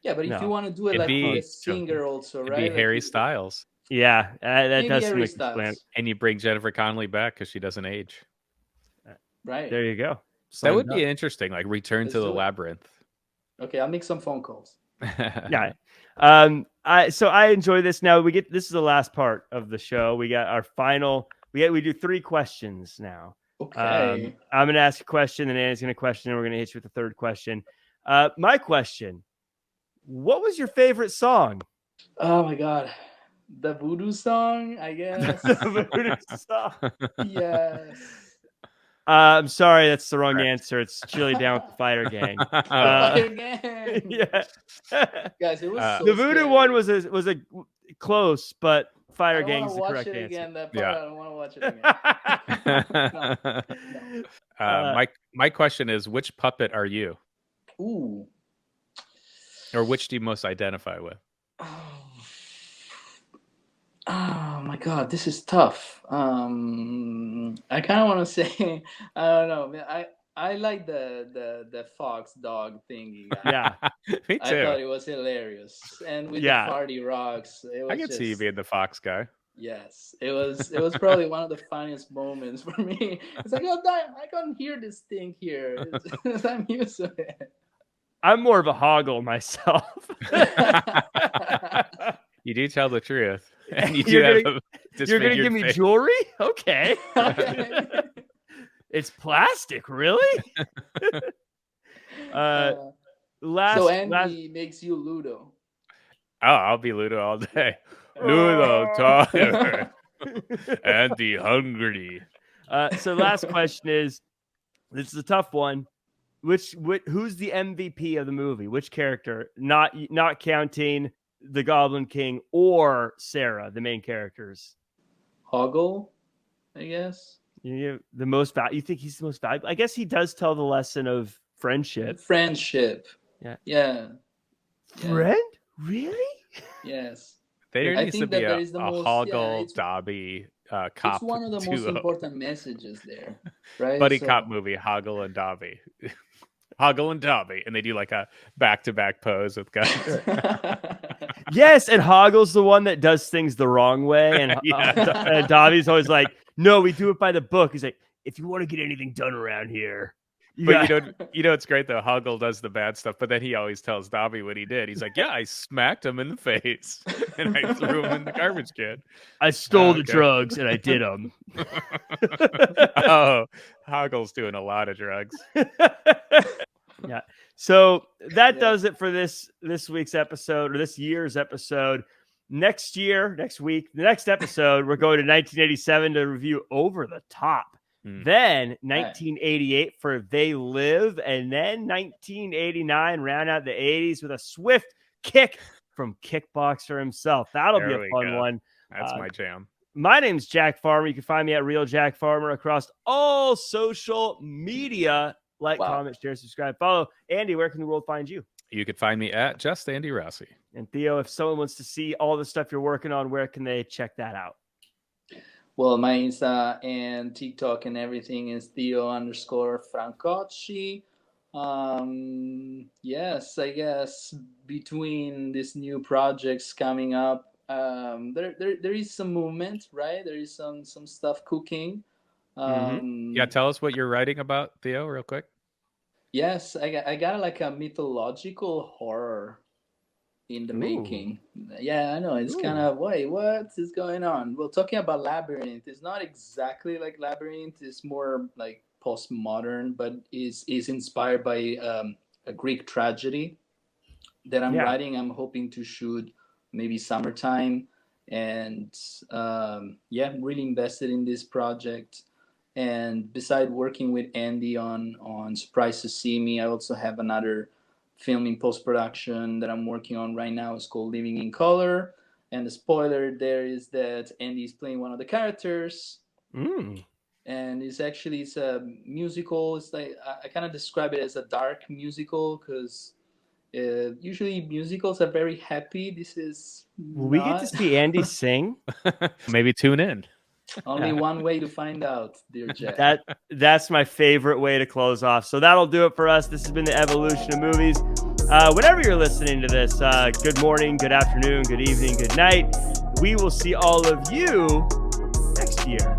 Yeah, but if you want to do it It'd like be- a singer also, It'd right? be Like Harry you- Styles. Yeah, that maybe does Harry make me plan. Styles. And you bring Jennifer Connelly back because she doesn't age. Right. There you go. That Signed would up. be interesting, like Return Let's to the do it. Labyrinth. Okay, I'll make some phone calls. Yeah. So I enjoy this. Now this is the last part of the show. We got our final. We do 3 questions now. Okay. I'm going to ask a question, and Anna's going to question, and we're going to hit you with the third question. My question: what was your favorite song? Oh my god. The voodoo song, I guess. The voodoo song. Yes. I'm sorry, that's the wrong Correct. answer. It's Chili Down with the Fighter Gang. Fire Gang. Yeah. Guys, it was so The voodoo scary. one was a close, but Fire I don't Gang's the wanna watch correct it answer. again. That part, Yeah. I don't want to watch it again. My question is, which puppet are you, Ooh. or which do you most identify with? Oh my god, this is tough. I kind of want to say, I don't know. Man, I like the fox dog thingy guy. Yeah. Me I thought too. it was hilarious, and with Yeah. the party rocks, it was I can see you being the fox guy. Yes, it was probably one of the funniest moments for me. It's like, oh damn, I can't hear this thing here. I'm used to it. I'm more of a hoggle myself. You do tell the truth, and you do You're have gonna- a You're going to give me disfigured face. jewelry? Okay. It's plastic, really? Last, so Andy makes you Ludo. Oh, I'll be Ludo all day. Ludo, tired, and the hungry. So last question is, this is a tough one. Who's the MVP of the movie? Which character? Not counting the Goblin King or Sarah, the main characters. Hoggle, I guess. You think he's the most valuable? I guess he does tell the lesson of friendship. Friendship. Yeah. Friend? Really? Yes. There I needs to think be that a there is the most- Hoggle it's- Dobby cop It's one of the most duo. important messages there, right? buddy So- cop movie, Hoggle and Dobby. Hoggle and Dobby, and they do like a back-to-back pose with guys. Yes, and Hoggle's the one that does things the wrong way, and, Yeah. and Dobby's always like, "No, we do it by the book." He's like, "If you want to get anything done around here, But you know, it's great though. Hoggle does the bad stuff, but then he always tells Dobby what he did. He's like, "Yeah, I smacked him in the face, and I threw him in the garbage can." I stole the Okay. drugs and I did them." Oh, Hoggle's doing a lot of drugs. Yeah. So that Yeah. does it for this week's episode, or this year's episode. Next week, the next episode, we're going to 1987 to review Over the Top. Hmm. Then 1988 for They Live, and then 1989 round out the 80s with a swift kick from Kickboxer himself. That'll There be a we fun go. one. That's my jam. My name's Jack Farmer. You can find me at Real Jack Farmer across all social media. Like, Wow. comment, share, subscribe, follow. Andy, where can the world find you? You could find me at Just Andy Rossi. And Theo, if someone wants to see all the stuff you're working on, where can they check that out? Well, my Insta and TikTok and everything is Theo_Francocci. Yes, I guess between these new projects coming up, there is some movement, right? There is some stuff cooking. Yeah, tell us what you're writing about, Theo, real quick. Yes, I got like a mythological horror in the making. Yeah, I know. It's kind of, wait, what is going on? Well, talking about Labyrinth, it's not exactly like Labyrinth. It's more like postmodern, but is inspired by a Greek tragedy that I'm writing. I'm hoping to shoot maybe summertime. And yeah, I'm really invested in this project. And beside working with Andy on Surprise to See Me, I also have another film in post-production that I'm working on right now. It's called Living in Color. And the spoiler there is that Andy is playing one of the characters. And it's a musical. It's like, I kind of describe it as a dark musical because usually musicals are very happy. This is Will we get to see Andy sing? Maybe tune in. Only one way to find out, dear Jack. That's my favorite way to close off. So that'll do it for us. This has been the Evolution of Movies. Whenever you're listening to this, good morning, good afternoon, good evening, good night. We will see all of you next year.